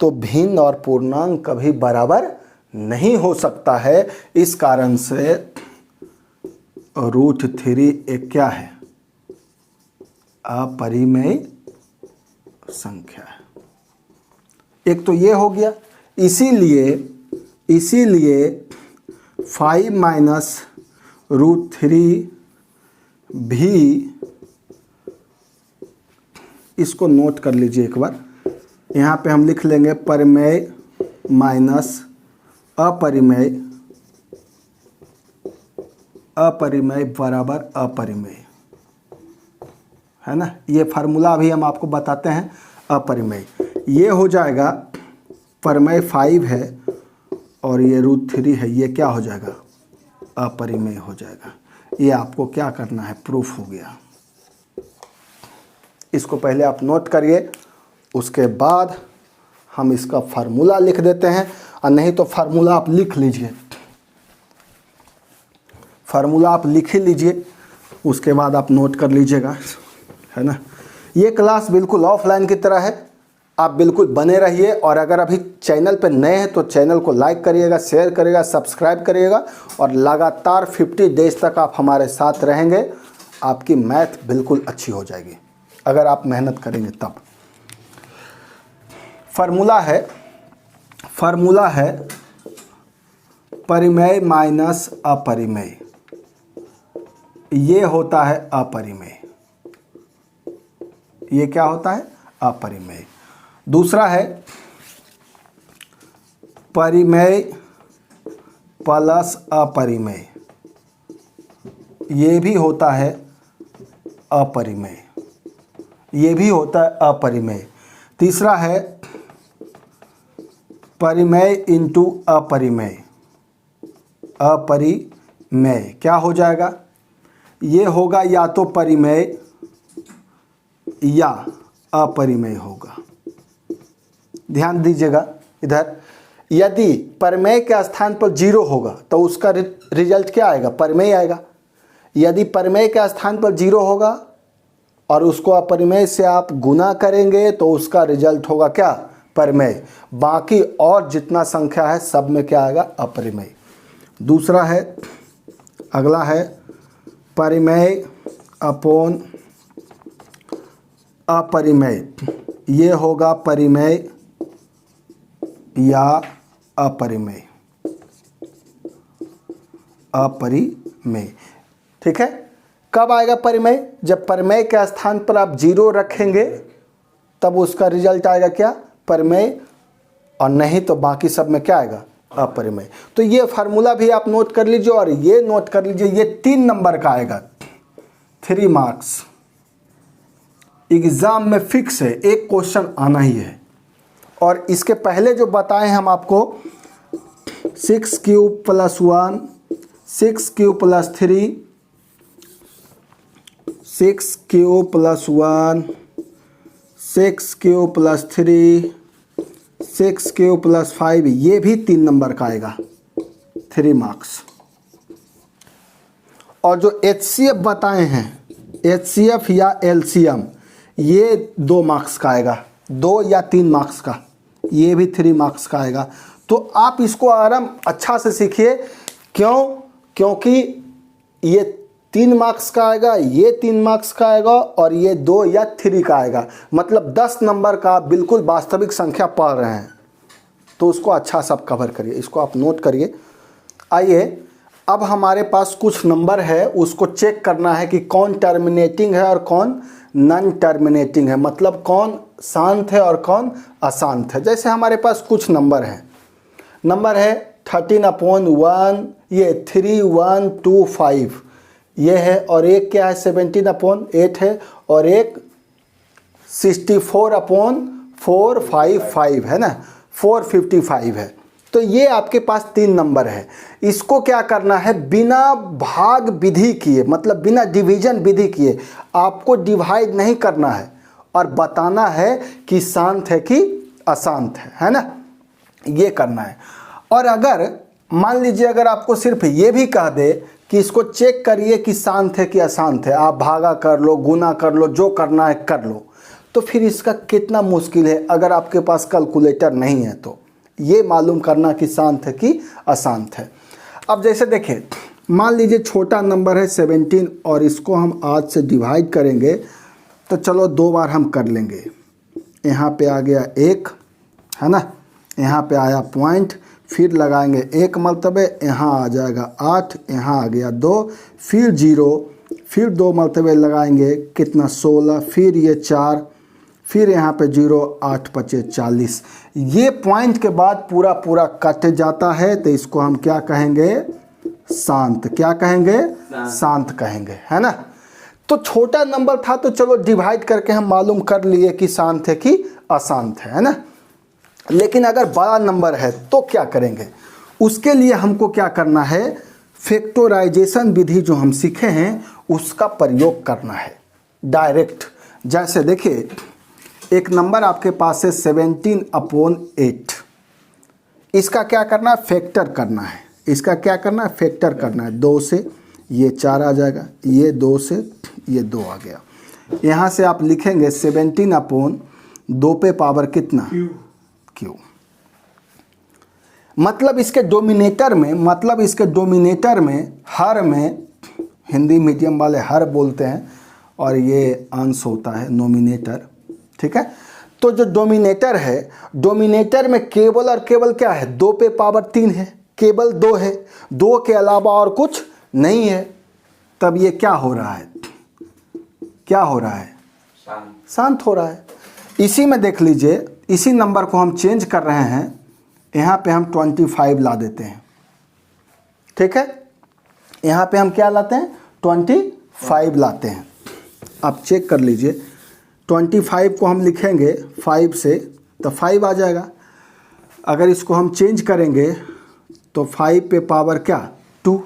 Speaker 1: तो भिन्न और पूर्णांक कभी बराबर नहीं हो सकता है। इस कारण से √3 एक क्या है, अपरिमेय संख्या है। एक तो ये हो गया, इसीलिए 5 - √3 भी, इसको नोट कर लीजिए एक बार। यहाँ पे हम लिख लेंगे परिमेय माइनस अपरिमेय, अपरिमेय बराबर अपरिमेय, है ना। ये फार्मूला भी हम आपको बताते हैं, अपरिमेय। ये हो जाएगा, परिमेय 5 है और ये √3 है, ये क्या हो जाएगा, अपरिमेय हो जाएगा। ये आपको क्या करना है, प्रूफ हो गया। इसको पहले आप नोट करिए, उसके बाद हम इसका फार्मूला लिख देते हैं, और नहीं तो फार्मूला आप लिख लीजिए, फार्मूला आप लिख ही लीजिए, उसके बाद आप नोट कर लीजिएगा, है ना। ये क्लास बिल्कुल ऑफलाइन की तरह है, आप बिल्कुल बने रहिए। और अगर अभी चैनल पे नए हैं तो चैनल को लाइक करिएगा, शेयर करिएगा, सब्सक्राइब करिएगा, और लगातार 50 डेज तक आप हमारे साथ रहेंगे। आपकी मैथ बिल्कुल अच्छी हो जाएगी अगर आप मेहनत करेंगे तब। फार्मूला है परिमेय माइनस अपरिमेय, ये होता है अपरिमेय, ये क्या होता है, अपरिमेय। दूसरा है परिमेय प्लस अपरिमेय, ये भी होता है अपरिमेय, ये भी होता है अपरिमेय। तीसरा है परिमेय इंटू अपरिमेय, अपरिमेय क्या हो जाएगा, ये होगा या तो परिमेय या अपरिमेय होगा। ध्यान दीजिएगा इधर, यदि परिमेय के स्थान पर 0 होगा तो उसका रिजल्ट क्या आएगा, परिमेय आएगा। यदि परिमेय के स्थान पर 0 होगा और उसको अपरिमेय से आप गुना करेंगे तो उसका रिजल्ट होगा क्या, परिमेय। बाकी और जितना संख्या है सब में क्या आएगा, अपरिमेय। दूसरा है, अगला है परिमेय अपॉन अपरिमेय, ये होगा परिमेय या अपरिमेय, अपरिमेय। ठीक है, कब आएगा परिमेय, जब परिमेय के स्थान पर आप 0 रखेंगे तब उसका रिजल्ट आएगा क्या, परिमेय, और नहीं तो बाकी सब में क्या आएगा, अपरिमेय। तो ये फार्मूला भी आप नोट कर लीजिए और ये नोट कर लीजिए, ये 3 नंबर का आएगा, 3 मार्क्स। एग्जाम में फिक्स है, एक क्वेश्चन आना ही है। और इसके पहले जो बताए हम आपको 6 cube plus 1, 6 cube plus 3, 6 cube plus 1, 6 cube plus 3, 6 cube plus 5, ये भी 3 नंबर का आएगा, 3 मार्क्स। और जो HCF बताए हैं, HCF या LCM, ये 2 मार्क्स का आएगा, 2 या 3 मार्क्स का, ये भी 3 मार्क्स का आएगा। तो आप इसको आराम अच्छा से सीखिए। क्यों? क्योंकि ये 3 मार्क्स का आएगा, ये 3 मार्क्स का आएगा और ये 2 या 3 का आएगा। मतलब 10 नंबर का आप बिल्कुल वास्तविक संख्या पढ़ रहे हैं, तो उसको अच्छा सब कवर करिए, इसको आप नोट करिए। आइए, अब हमारे पास कुछ नंबर है, उसको चेक करना है कि कौन टर्मिनेटिंग है और कौन नॉन टर्मिनेटिंग है, मतलब कौन शांत है और कौन अशांत है। जैसे हमारे पास कुछ नंबर हैं, नंबर है 13/1, ये 3, 1, 2, 5 ये है, और एक क्या है 17/8 है, और एक 64/455 है ना, 455 है। तो ये आपके पास 3 नंबर है। इसको क्या करना है, बिना भाग विधि किए, मतलब बिना डिवीजन विधि किए, आपको डिवाइड नहीं करना है और बताना है कि शांत है कि अशांत है ना, ये करना है। और अगर मान लीजिए अगर आपको सिर्फ ये भी कह दे कि इसको चेक करिए कि शांत है कि अशांत है, आप भागा कर लो, गुना कर लो, जो करना है कर लो, तो फिर इसका कितना मुश्किल है अगर आपके पास कैलकुलेटर नहीं है तो ये मालूम करना कि शांत है कि अशांत है। अब जैसे देखिए, मान लीजिए छोटा नंबर है 17 और इसको हम आज से डिवाइड करेंगे, तो चलो 2 बार हम कर लेंगे। यहाँ पे आ गया 1 है ना, यहाँ पे आया पॉइंट, फिर लगाएंगे 1 मरतबे, यहाँ आ जाएगा 8, यहाँ आ गया 2, फिर 0, फिर 2 मरतबे लगाएंगे, कितना 16, फिर ये 4, फिर यहाँ पे 0, 8 5 40। ये पॉइंट के बाद पूरा पूरा कट जाता है, तो इसको हम क्या कहेंगे, शांत। क्या कहेंगे, शांत कहेंगे, है ना। तो छोटा नंबर था तो चलो डिवाइड करके हम मालूम कर लिए कि शांत है कि अशांत है ना। लेकिन अगर बड़ा नंबर है तो क्या करेंगे, उसके लिए हमको क्या करना है, फैक्टराइजेशन विधि जो हम सीखे हैं उसका प्रयोग करना है डायरेक्ट। जैसे देखिए, एक नंबर आपके पास है 17/8, इसका क्या करना है, फैक्टर करना है। इसका क्या करना है, फैक्टर करना है। 2 से ये 4 आ जाएगा, ये 2 से ये 2 आ गया। यहाँ से आप लिखेंगे 17/2 पे पावर कितना, क्यू। मतलब इसके डोमिनेटर में हर में, हिंदी मीडियम वाले हर बोलते हैं और ये अंश होता है नोमिनेटर, ठीक है। तो जो डोमिनेटर है, डोमिनेटर में केवल और केवल क्या है, 2 पे पावर 3 है, केवल 2 है, 2 के अलावा और कुछ नहीं है। तब ये क्या हो रहा है, क्या हो रहा है, शांत हो रहा है। इसी में देख लीजिए, इसी नंबर को हम चेंज कर रहे हैं, यहाँ पे हम 25 ला देते हैं, ठीक है। यहाँ पे हम क्या लाते हैं, 25 लाते हैं। आप चेक कर लीजिए, 25 को हम लिखेंगे 5 से तो 5 आ जाएगा। अगर इसको हम चेंज करेंगे तो 5 पे पावर क्या, 2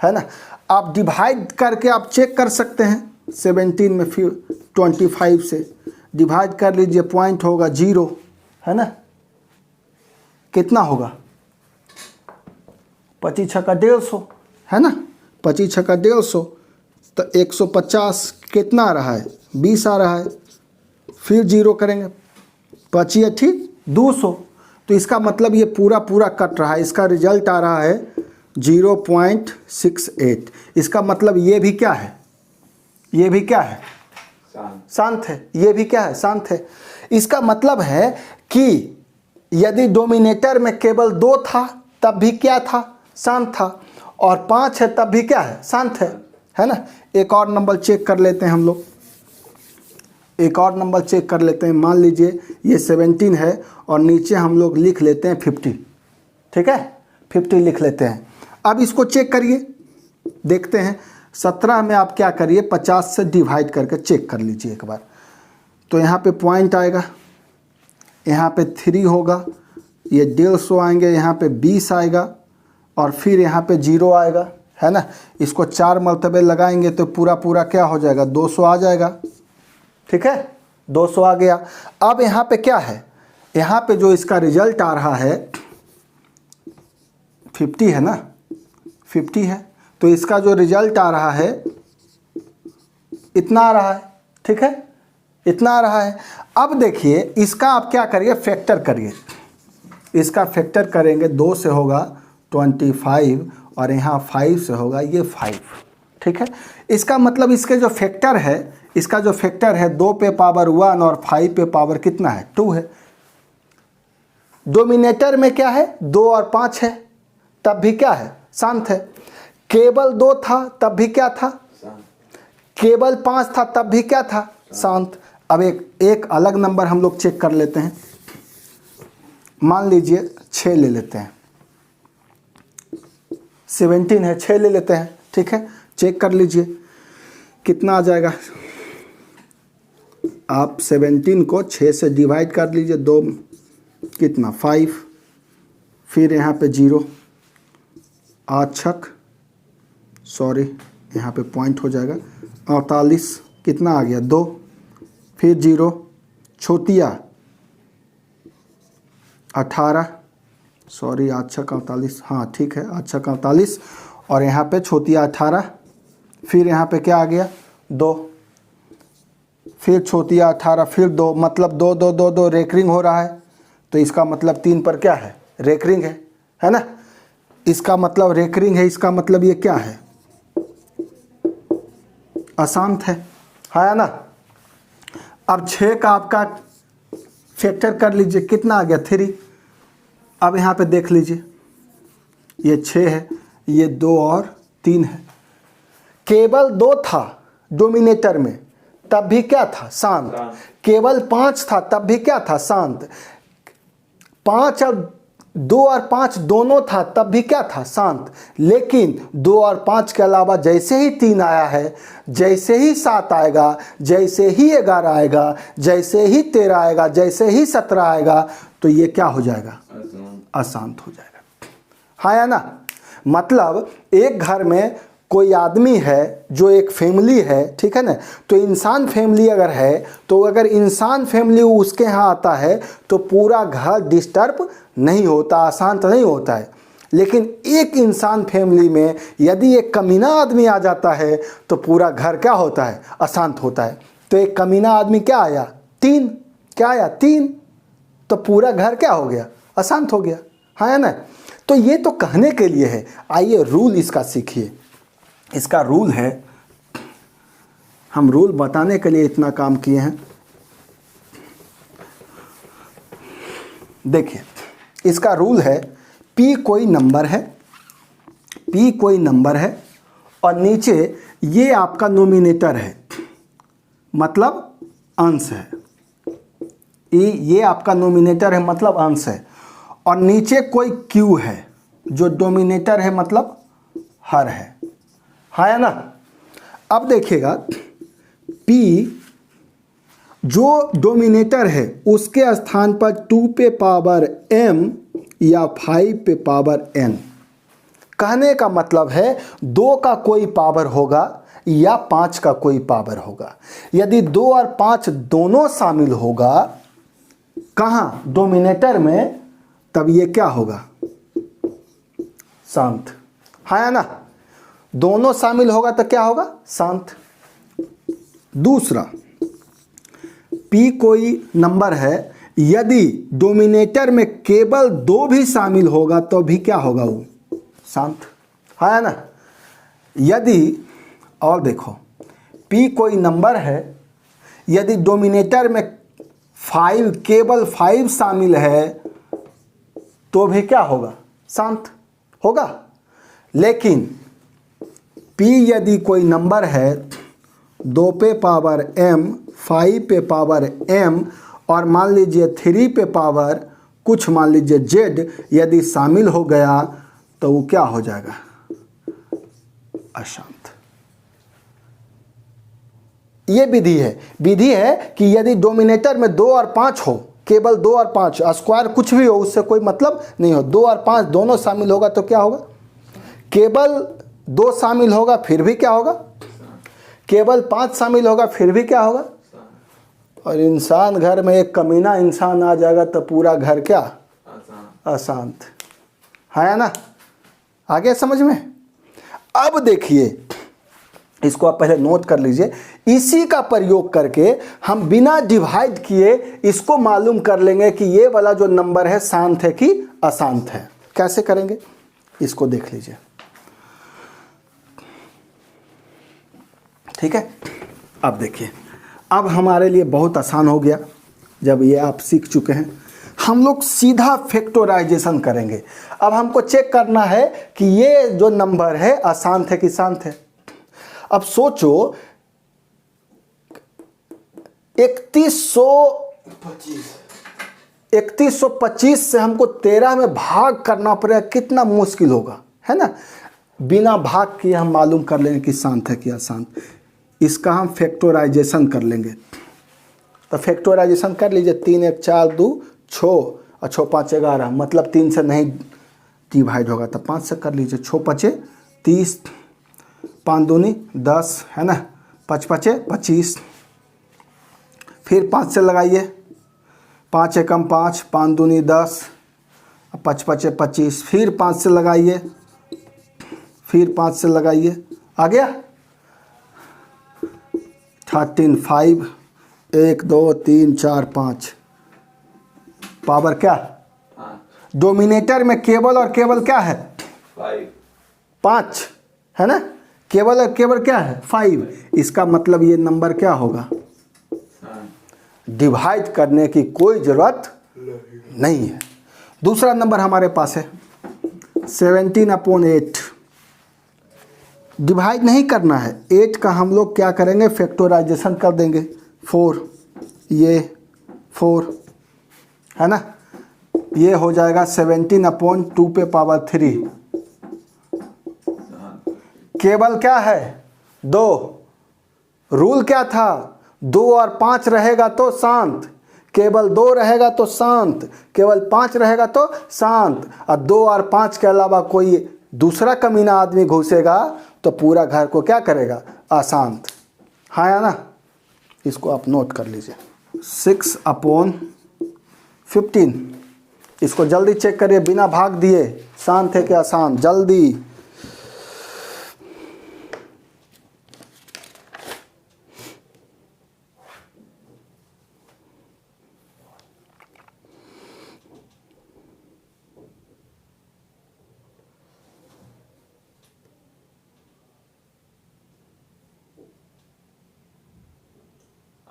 Speaker 1: है ना। आप डिवाइड करके आप चेक कर सकते हैं, 17 में फिर 25 से डिवाइड कर लीजिए, पॉइंट होगा 0 है ना। कितना होगा, 25 छक्का 150 है ना, 25 छक्का 150 तो 150 कितना आ रहा है, 20 आ रहा है। फिर 0 करेंगे, 25 8 200, तो इसका मतलब ये पूरा पूरा कट रहा है। इसका रिजल्ट आ रहा है 0.68। इसका मतलब ये भी क्या है, ये भी क्या है, शांत है। ये भी क्या है, शांत है। इसका मतलब है कि यदि डोमिनेटर में केवल 2 था तब भी क्या था, शांत था, और 5 है तब भी क्या है, शांत है ना। एक और नंबर चेक कर लेते हैं हम लोग, एक और नंबर चेक कर लेते हैं। मान लीजिए ये 17 है और नीचे हम लोग लिख लेते हैं 50, ठीक है। 50 लिख लेते हैं। अब इसको चेक करिए, देखते हैं 17 में आप क्या करिए 50 से डिवाइड करके चेक कर लीजिए एक बार। तो यहाँ पे पॉइंट आएगा, यहाँ पे 3 होगा, ये 150 आएंगे, यहाँ पे 20 आएगा और फिर यहाँ पे 0 आएगा, है ना। इसको 4 मरतबे लगाएंगे तो पूरा पूरा क्या हो जाएगा 200 आ जाएगा, ठीक है 200 आ गया। अब यहाँ पे क्या है, यहाँ पे जो इसका रिजल्ट आ रहा है 50 है ना, 50 है, तो इसका जो रिजल्ट आ रहा है इतना आ रहा है, ठीक है इतना आ रहा है। अब देखिए इसका आप क्या करिए फैक्टर करिए, इसका फैक्टर करेंगे 2 से होगा 25 और यहाँ 5 से होगा ये 5, ठीक है। इसका मतलब इसके जो फैक्टर है, इसका जो फैक्टर है 2 पे पावर 1 और 5 पे पावर कितना है 2 है। डोमिनेटर में क्या है 2 और 5 है, तब भी क्या है शांत है। केवल 2 था तब भी क्या था, केवल 5 था तब भी क्या था शांत। अब एक अलग नंबर हम लोग चेक कर लेते हैं, मान लीजिए 6 ले लेते हैं, 17 है 6 ले लेते हैं, ठीक है। चेक कर लीजिए कितना आ जाएगा, आप 17 को 6 से डिवाइड कर लीजिए, 2 कितना 5, फिर यहाँ पे 0 8 सॉरी यहाँ पे पॉइंट हो जाएगा 48, कितना आ गया 2, फिर 0 छोटिया 18 सॉरी 8 48, हाँ ठीक है 8 48 और यहाँ पे छोटिया 18, फिर यहाँ पे क्या आ गया 2, फिर छोटिया 18, फिर 2, मतलब 2 2 2 2 रेकरिंग हो रहा है। तो इसका मतलब 3 पर क्या है रेकरिंग है ना, इसका मतलब रेकरिंग है, इसका मतलब ये क्या है अशांत है ना। अब 6 का आपका फैक्टर कर लीजिए, कितना आ गया 3। अब यहाँ पे देख लीजिए ये 6 है, ये 2 और 3 है। केवल 2 था डोमिनेटर में तब भी क्या था शांत, केवल 5 था तब भी क्या था शांत, 5 और 2 और 5 दोनों था तब भी क्या था शांत। लेकिन 2 और 5 के अलावा जैसे ही 3 आया है, जैसे ही 7 आएगा, जैसे ही 11 आएगा, जैसे ही 13 आएगा, जैसे ही 17 आएगा, तो ये क्या हो जाएगा अशांत हो जाएगा, हाँ या ना। मतलब एक घर में कोई आदमी है जो एक फैमिली है, ठीक है ना, तो इंसान फैमिली अगर है, तो अगर इंसान फैमिली उसके यहाँ आता है तो पूरा घर डिस्टर्ब नहीं होता, अशांत नहीं होता है। लेकिन एक इंसान फैमिली में यदि एक कमीना आदमी आ जाता है तो पूरा घर क्या होता है अशांत होता है। तो एक कमीना आदमी क्या आया 3, क्या आया 3, तो पूरा घर क्या हो गया अशांत हो गया, हाँ या ना। तो ये तो कहने के लिए है, आइए रूल इसका सीखिए। इसका रूल है, हम रूल बताने के लिए इतना काम किए हैं। देखिए इसका रूल है, P कोई नंबर है, P कोई नंबर है और नीचे ये आपका नोमिनेटर है, मतलब अंश है। ये आपका नोमिनेटर है मतलब अंश है, और नीचे कोई Q है जो डोमिनेटर है मतलब हर है, हाँ या ना। अब देखिएगा P जो डोमिनेटर है उसके स्थान पर 2 पे पावर m या 5 पे पावर n। कहने का मतलब है 2 का कोई पावर होगा या 5 का कोई पावर होगा। यदि 2 और 5 दोनों शामिल होगा कहाँ डोमिनेटर में, तब ये क्या होगा शांत, हाँ या ना। दोनों शामिल होगा तो क्या होगा शांत। दूसरा P कोई नंबर है, यदि डोमिनेटर में केवल 2 भी शामिल होगा तो भी क्या होगा वो शांत, है ना। यदि और देखो P कोई नंबर है, यदि डोमिनेटर में 5 केवल 5 शामिल है तो भी क्या होगा शांत होगा। लेकिन P यदि कोई नंबर है 2 पे पावर m, 5 पे पावर m और मान लीजिए 3 पे पावर कुछ मान लीजिए z यदि शामिल हो गया तो वो क्या हो जाएगा, अशांत। ये विधि है कि यदि डोमिनेटर में 2 और 5 हो, केवल 2 और 5, स्क्वायर कुछ भी हो उससे कोई मतलब नहीं हो, 2 और 5 दोनों शामिल होगा तो क्या होगा, केवल 2 शामिल होगा फिर भी क्या होगा, केवल 5 शामिल होगा फिर भी क्या होगा। और इंसान घर में एक कमीना इंसान आ जाएगा तो पूरा घर क्या, अशांत है ना। आगे समझ में। अब देखिए, इसको आप पहले नोट कर लीजिए, इसी का प्रयोग करके हम बिना डिवाइड किए इसको मालूम कर लेंगे कि ये वाला जो नंबर है शांत है कि अशांत है। कैसे करेंगे इसको देख लीजिए, ठीक है। अब देखिए, अब हमारे लिए बहुत आसान हो गया, जब ये आप सीख चुके हैं हम लोग सीधा फैक्टराइजेशन करेंगे। अब हमको चेक करना है कि ये जो नंबर है अशांत है कि शांत है। अब सोचो 3125 से हमको 13 में भाग करना पड़ेगा, कितना मुश्किल होगा, है ना। बिना भाग किए हम मालूम कर लेंगे कि शांत है कि अशांत। इसका हम फैक्टराइजेशन कर लेंगे। तो फैक्टराइजेशन कर लीजिए, 3 1 4 2 6 और 6 5 11, मतलब 3 से नहीं डिवाइड होगा तो 5 से कर लीजिए। 6 5 30, 5 दूनी 10, है ना, 5 5 25, फिर 5 से लगाइए, 5 एकम 5, 5 दूनी 10, 5 5 25, फिर 5 से लगाइए, फिर 5 से लगाइए, आ गया 13 5, 1 2 3 4 5, पावर क्या, डोमिनेटर में केवल और केवल क्या है, 5, है ना, केवल और केवल क्या है 5। इसका मतलब ये नंबर क्या होगा, डिवाइड करने की कोई जरूरत नहीं है। दूसरा नंबर हमारे पास है 17/8, डिवाइड नहीं करना है, 8 का हम लोग क्या करेंगे, फैक्टराइजेशन कर देंगे। 4, ये 4, है ना, ये हो जाएगा 17/2 पे पावर 3। केवल क्या है 2, रूल क्या था, 2 और 5 रहेगा तो शांत, केवल 2 रहेगा तो शांत, केवल 5 रहेगा तो शांत, और 2 और 5 के अलावा कोई दूसरा कमीना आदमी घुसेगा तो पूरा घर को क्या करेगा, अशांत, हाँ या ना। इसको आप नोट कर लीजिए। 6/15, इसको जल्दी चेक करिए बिना भाग दिए, शांत है कि अशांत, जल्दी।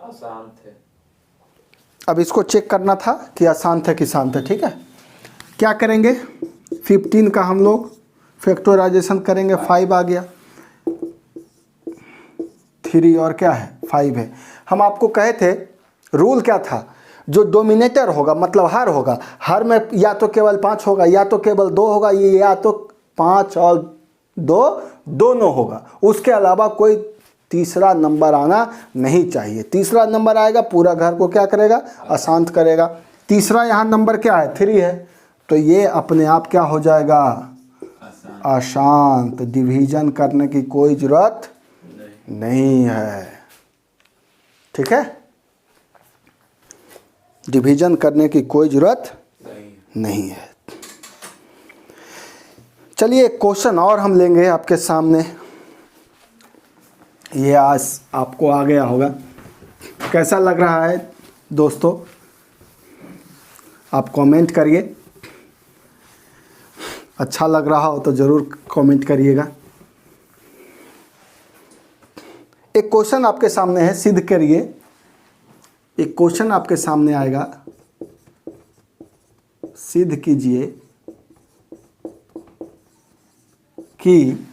Speaker 2: अशांत है।
Speaker 1: अब इसको चेक करना था कि अशांत है कि शांत है, ठीक है। क्या करेंगे, 15 का हम लोग फैक्टराइजेशन करेंगे, 5 आ गया, 3 और क्या है 5 है। हम आपको कहे थे रूल क्या था, जो डोमिनेटर होगा मतलब हर होगा, हर में या तो केवल 5 होगा या तो केवल 2 होगा, ये या तो 5 और 2 दोनों होगा, उसके अलावा कोई तीसरा नंबर आना नहीं चाहिए। तीसरा नंबर आएगा पूरा घर को क्या करेगा, अशांत करेगा। तीसरा यहाँ नंबर क्या है 3 है, तो ये अपने आप क्या हो जाएगा, अशांत। डिवीजन करने की कोई जरूरत नहीं है, ठीक है, डिवीजन करने की कोई जरूरत नहीं है। चलिए एक क्वेश्चन और हम लेंगे आपके सामने, ये आज आपको आ गया होगा। कैसा लग रहा है दोस्तों, आप कमेंट करिए, अच्छा लग रहा हो तो ज़रूर कमेंट करिएगा। एक क्वेश्चन आपके सामने है, सिद्ध करिए। एक क्वेश्चन आपके सामने आएगा, सिद्ध कीजिए कि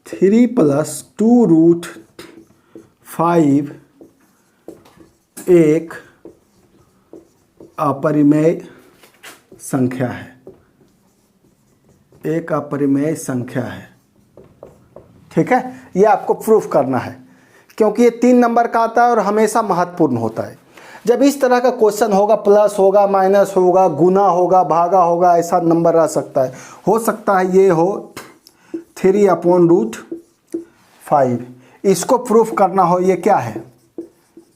Speaker 1: 3 + 2√5 एक अपरिमेय संख्या है। एक अपरिमेय संख्या है। ठीक है, ये आपको प्रूफ करना है क्योंकि ये 3 नंबर का आता है और हमेशा महत्वपूर्ण होता है। जब इस तरह का क्वेश्चन होगा, प्लस होगा, माइनस होगा, गुना होगा, भागा होगा, ऐसा नंबर रह सकता है। हो सकता है ये हो 3/√5। इसको प्रूफ करना हो, ये क्या है?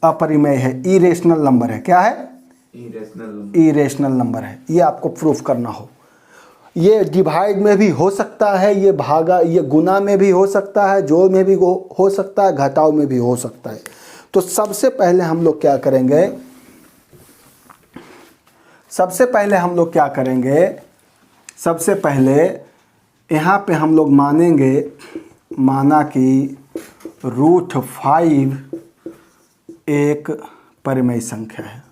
Speaker 1: अपरिमेय है, इरेशनल नंबर है। क्या है? इरेशनल नंबर है। ये आपको प्रूफ करना हो। ये डिवाइड में भी हो सकता है, ये भागा, ये गुना में भी हो सकता है, जोड़ में भी हो सकता है, घटाव में भी हो सकता है। तो सबसे पहले हम लोग क्या करेंगे? सबसे पहले यहाँ पे हम लोग माना कि √5 एक परिमेय संख्या है।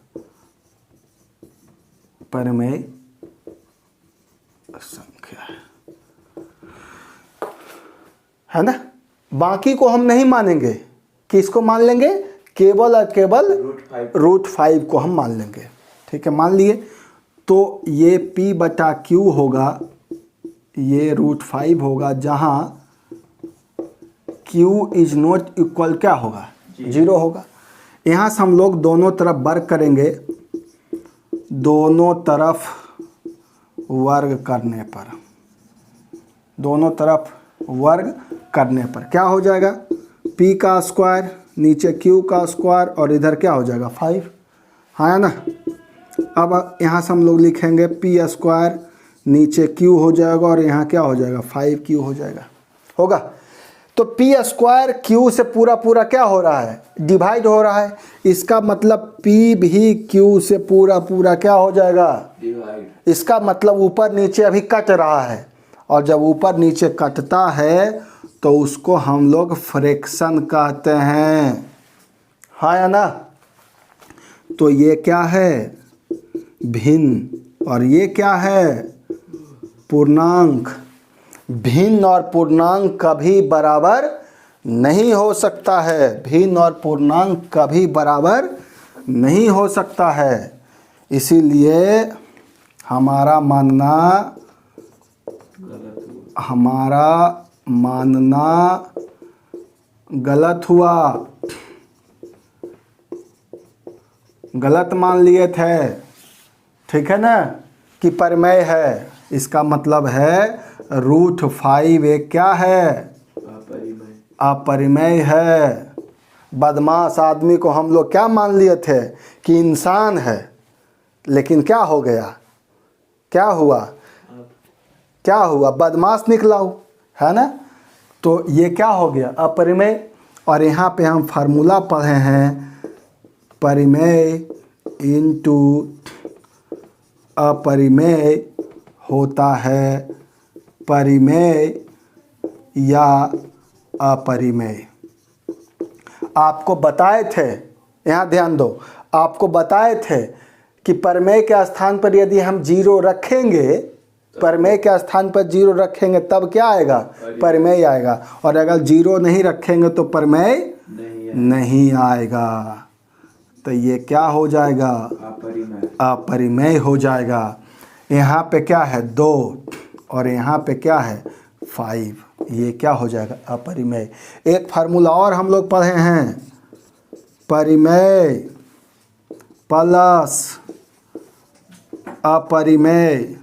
Speaker 1: परिमेय संख्या है ना। बाकी को हम नहीं मानेंगे। किसको मान लेंगे? केवल और केवल √5 को हम मान लेंगे। ठीक है, मान लिए। तो ये P/Q होगा, ये √5 होगा, जहाँ Q इज नॉट इक्वल क्या होगा? 0 होगा। यहाँ से हम लोग दोनों तरफ वर्ग करेंगे। दोनों तरफ वर्ग करने पर क्या हो जाएगा? P का स्क्वायर, नीचे Q का स्क्वायर, और इधर क्या हो जाएगा? 5। हाँ ना। अब यहाँ से हम लोग लिखेंगे P², नीचे Q हो जाएगा, और यहाँ क्या हो जाएगा? 5Q हो जाएगा। होगा। तो P² Q से पूरा क्या हो रहा है? डिवाइड हो रहा है। इसका मतलब P भी Q से पूरा क्या हो जाएगा? डिवाइड। इसका मतलब ऊपर नीचे अभी कट रहा है, और जब ऊपर नीचे कटता है तो उसको हम लोग फ्रैक्शन कहते हैं। हाँ या ना। तो ये क्या है? भिन्न। और ये क्या है? पूर्णांक। भिन्न और पूर्णांक कभी बराबर नहीं हो सकता है। भिन्न और पूर्णांक कभी बराबर नहीं हो सकता है। इसीलिए हमारा मानना गलत हुआ। गलत मान लिए थे। ठीक है ना, कि परिमेय है। इसका मतलब है √5 एक क्या है? अपरिमेय है। बदमाश आदमी को हम लोग क्या मान लिए थे? कि इंसान है। लेकिन क्या हो गया? क्या हुआ? बदमाश निकला हो, है ना। तो ये क्या हो गया? अपरिमेय। और यहाँ पे हम फार्मूला पढ़े हैं, परिमेय इंटू अपरिमेय होता है परिमेय या अपरिमेय। आपको बताए थे, यहाँ ध्यान दो, आपको बताए थे कि परिमेय के स्थान पर यदि हम 0 रखेंगे, परिमेय के स्थान पर 0 रखेंगे तब क्या आएगा? परिमेय आएगा। और अगर 0 नहीं रखेंगे तो परिमेय नहीं आएगा। तो ये क्या हो जाएगा? अपरिमेय हो जाएगा। यहाँ पे क्या है? 2, और यहाँ पे क्या है? 5। ये क्या हो जाएगा? अपरिमेय। एक फार्मूला और हम लोग पढ़े हैं, परिमेय प्लस अपरिमेय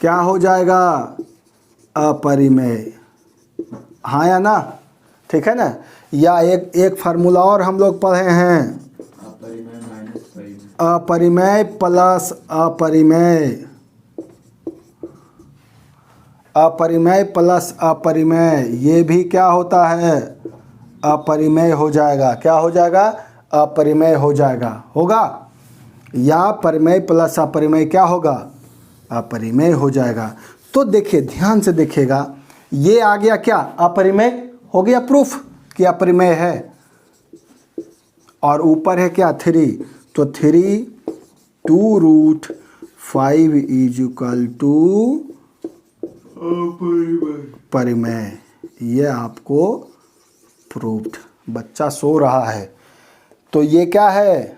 Speaker 1: क्या हो जाएगा? अपरिमेय। हाँ या ना। ठीक है ना। या एक फार्मूला और हम लोग पढ़े हैं, अपरिमेय प्लस अपरिमेय। अपरिमेय प्लस अपरिमेय, ये भी क्या होता है? अपरिमेय हो जाएगा। क्या हो जाएगा? अपरिमेय हो जाएगा। होगा। या परिमेय प्लस अपरिमेय क्या होगा? अपरिमेय हो जाएगा। तो देखिए, ध्यान से देखिएगा, ये आ गया क्या? अपरिमेय हो गया प्रूफ कि अपरिमेय है। और ऊपर है क्या? 3। तो 3 2√5 इज इक्वल टू परिमेय। ये आपको प्रूव्ड। बच्चा सो रहा है। तो ये क्या है?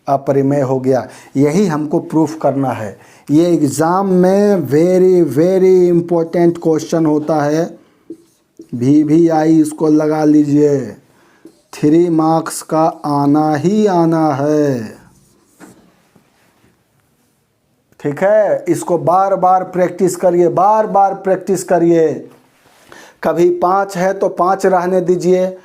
Speaker 1: अपरिमेय हो गया। यही हमको प्रूफ करना है। ये एग्ज़ाम में वेरी वेरी इम्पोर्टेंट क्वेश्चन होता है। VVI इसको लगा लीजिए, 3 मार्क्स का आना ही आना है। ठीक है, इसको बार बार प्रैक्टिस करिए, बार बार प्रैक्टिस करिए। कभी 5 है तो 5 रहने दीजिए,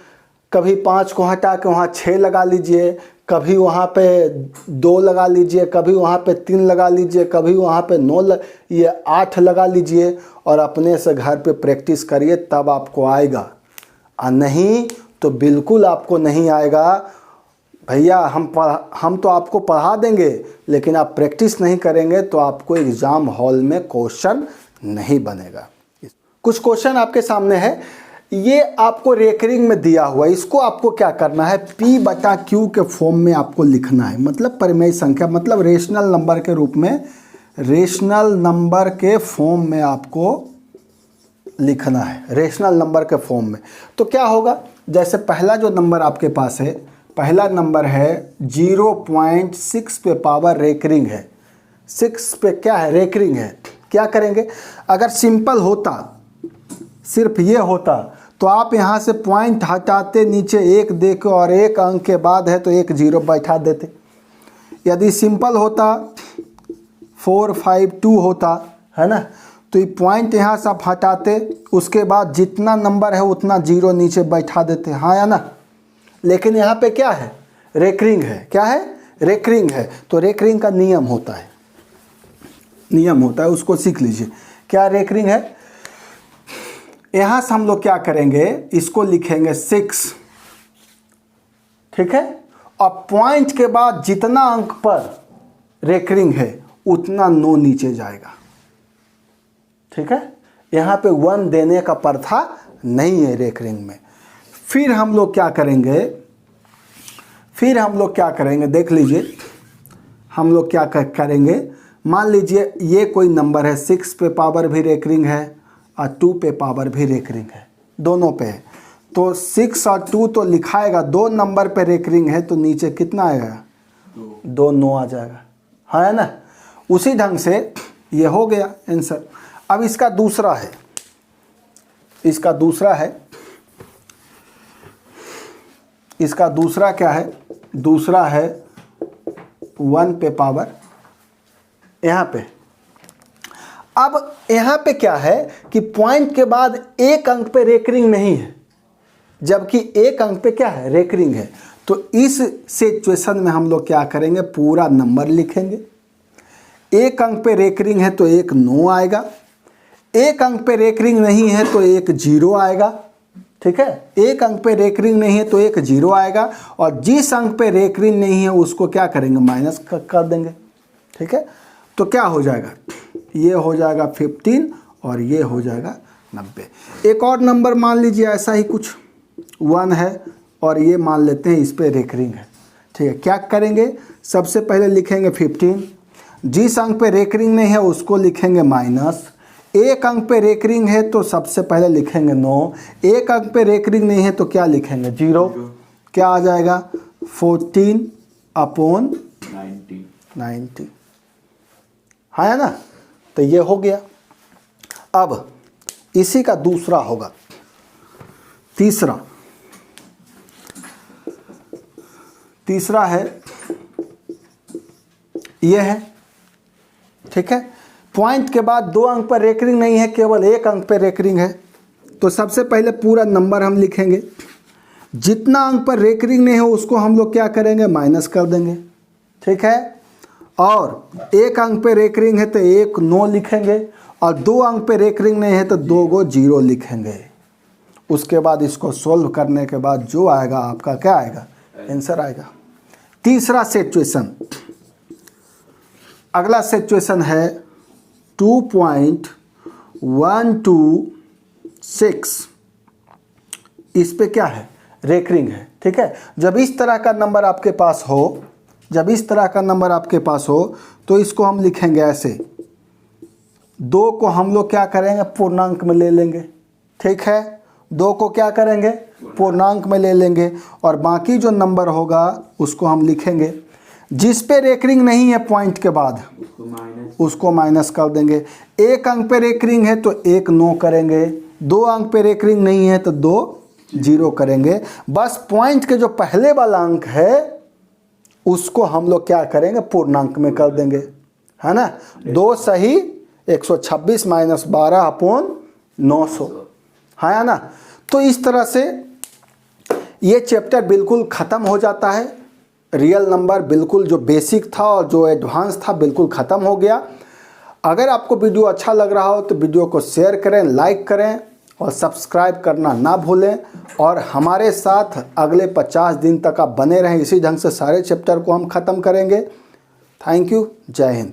Speaker 1: कभी 5 को हटा के वहाँ 6 लगा लीजिए, कभी वहाँ पे 2 लगा लीजिए, कभी वहाँ पे 3 लगा लीजिए, कभी वहाँ पे 8 लगा लीजिए और अपने से घर पे प्रैक्टिस करिए, तब आपको आएगा। और नहीं तो बिल्कुल आपको नहीं आएगा। भैया हम तो आपको पढ़ा देंगे, लेकिन आप प्रैक्टिस नहीं करेंगे तो आपको एग्ज़ाम हॉल में क्वेश्चन नहीं बनेगा। कुछ क्वेश्चन आपके सामने है, ये आपको रेकरिंग में दिया हुआ है। इसको आपको क्या करना है, P/Q के फॉर्म में आपको लिखना है। मतलब परिमेय संख्या, मतलब रेशनल नंबर के रूप में, रेशनल नंबर के फॉर्म में आपको लिखना है, रेशनल नंबर के फॉर्म में। तो क्या होगा, जैसे पहला जो नंबर आपके पास है, पहला नंबर है 0.6 पे पावर रेकरिंग है। 6 पे क्या है, रेकरिंग है। क्या करेंगे, अगर सिंपल होता, सिर्फ ये होता, तो आप यहाँ से पॉइंट हटाते, नीचे 1 देके और 1 अंक के बाद है तो 1 0 बैठा देते। यदि सिंपल होता 4 5 2 होता, है ना, तो ये पॉइंट यहाँ से आप हटाते, उसके बाद जितना नंबर है उतना 0 नीचे बैठा देते, हाँ या ना। लेकिन यहाँ पे क्या है, रेकरिंग है। क्या है, रेकरिंग है। तो रेकरिंग का नियम होता है, नियम होता है, उसको सीख लीजिए। क्या रेकरिंग है, यहाँ से हम लोग क्या करेंगे, इसको लिखेंगे 6, ठीक है, और पॉइंट के बाद जितना अंक पर रेकरिंग है उतना 9 नीचे जाएगा। ठीक है, यहाँ पे 1 देने का प्रथा नहीं है रेकरिंग में। फिर हम लोग क्या करेंगे, देख लीजिए, हम लोग क्या करेंगे। मान लीजिए ये कोई नंबर है, 6 पे पावर भी रेकरिंग है और 2 पे पावर भी रेकरिंग है, दोनों पे है। तो 6 और 2 तो लिखाएगा, 2 नंबर पे रेकरिंग है तो नीचे कितना आएगा, 2 9 आ जाएगा, है ना। उसी ढंग से ये हो गया आंसर। अब इसका दूसरा है, इसका दूसरा क्या है, दूसरा है 1 पे पावर यहाँ पे। अब यहाँ पे क्या है कि पॉइंट के बाद 1 अंक पे रेकरिंग नहीं है, जबकि 1 अंक पे क्या है, रेकरिंग है। तो इस सिचुएशन में हम लोग क्या करेंगे, पूरा नंबर लिखेंगे। 1 अंक पे रेकरिंग है तो 1 9 आएगा, 1 अंक पे रेकरिंग नहीं है तो 1 0 आएगा। ठीक है, 1 अंक पे रेकरिंग नहीं है तो 1 0 आएगा, और जिस अंक पे रेकरिंग नहीं है उसको क्या करेंगे, माइनस कर देंगे। ठीक है, तो क्या हो जाएगा, ये हो जाएगा 15 और ये हो जाएगा 90। एक और नंबर मान लीजिए ऐसा ही कुछ 1 है और ये मान लेते हैं इस पे रेकरिंग है। ठीक है, क्या करेंगे, सबसे पहले लिखेंगे 15, जिस अंक पे रेकरिंग नहीं है उसको लिखेंगे माइनस। 1 अंक पे रेकरिंग है तो सबसे पहले लिखेंगे 9, 1 अंक पे रेकरिंग नहीं है तो क्या लिखेंगे, 0। क्या आ जाएगा, 14/90, है ना। तो ये हो गया। अब इसी का दूसरा होगा, तीसरा है, ये है। ठीक है, पॉइंट के बाद 2 अंक पर रेकरिंग नहीं है, केवल 1 अंक पर रेकरिंग है। तो सबसे पहले पूरा नंबर हम लिखेंगे, जितना अंक पर रेकरिंग नहीं है उसको हम लोग क्या करेंगे, माइनस कर देंगे। ठीक है, और 1 अंक पे रेकरिंग है तो 1 9 लिखेंगे, और 2 अंक पे रेकरिंग नहीं है तो 2 को 0 लिखेंगे। उसके बाद इसको सोल्व करने के बाद जो आएगा आपका क्या आएगा, आंसर आएगा। तीसरा सिचुएशन, अगला सिचुएशन है 2.126, इस पे क्या है, रेकरिंग है। ठीक है, जब इस तरह का नंबर आपके पास हो, तो इसको हम लिखेंगे ऐसे, 2 को हम लोग क्या करेंगे, पूर्णांक में ले लेंगे। ठीक है, 2 को क्या करेंगे, पूर्णांक में ले लेंगे, और बाकी जो नंबर होगा उसको हम लिखेंगे। जिस पे रेकरिंग नहीं है पॉइंट के बाद उसको माइनस कर देंगे। एक अंक पे रेकरिंग है तो 1 9 करेंगे, 2 अंक पे रेकरिंग नहीं है तो 2 0 करेंगे। बस पॉइंट के जो पहले वाला अंक है उसको हम लोग क्या करेंगे, पूर्णांक में कर देंगे, है ना। 2 सही 126 माइनस 12 अपॉन 900, है ना। तो इस तरह से ये चैप्टर बिल्कुल ख़त्म हो जाता है। रियल नंबर बिल्कुल जो बेसिक था और जो एडवांस था बिल्कुल ख़त्म हो गया। अगर आपको वीडियो अच्छा लग रहा हो तो वीडियो को शेयर करें, लाइक करें और सब्सक्राइब करना ना भूलें। और हमारे साथ अगले 50 दिन तक आप बने रहें, इसी ढंग से सारे चैप्टर को हम ख़त्म करेंगे। थैंक यू, जय हिंद।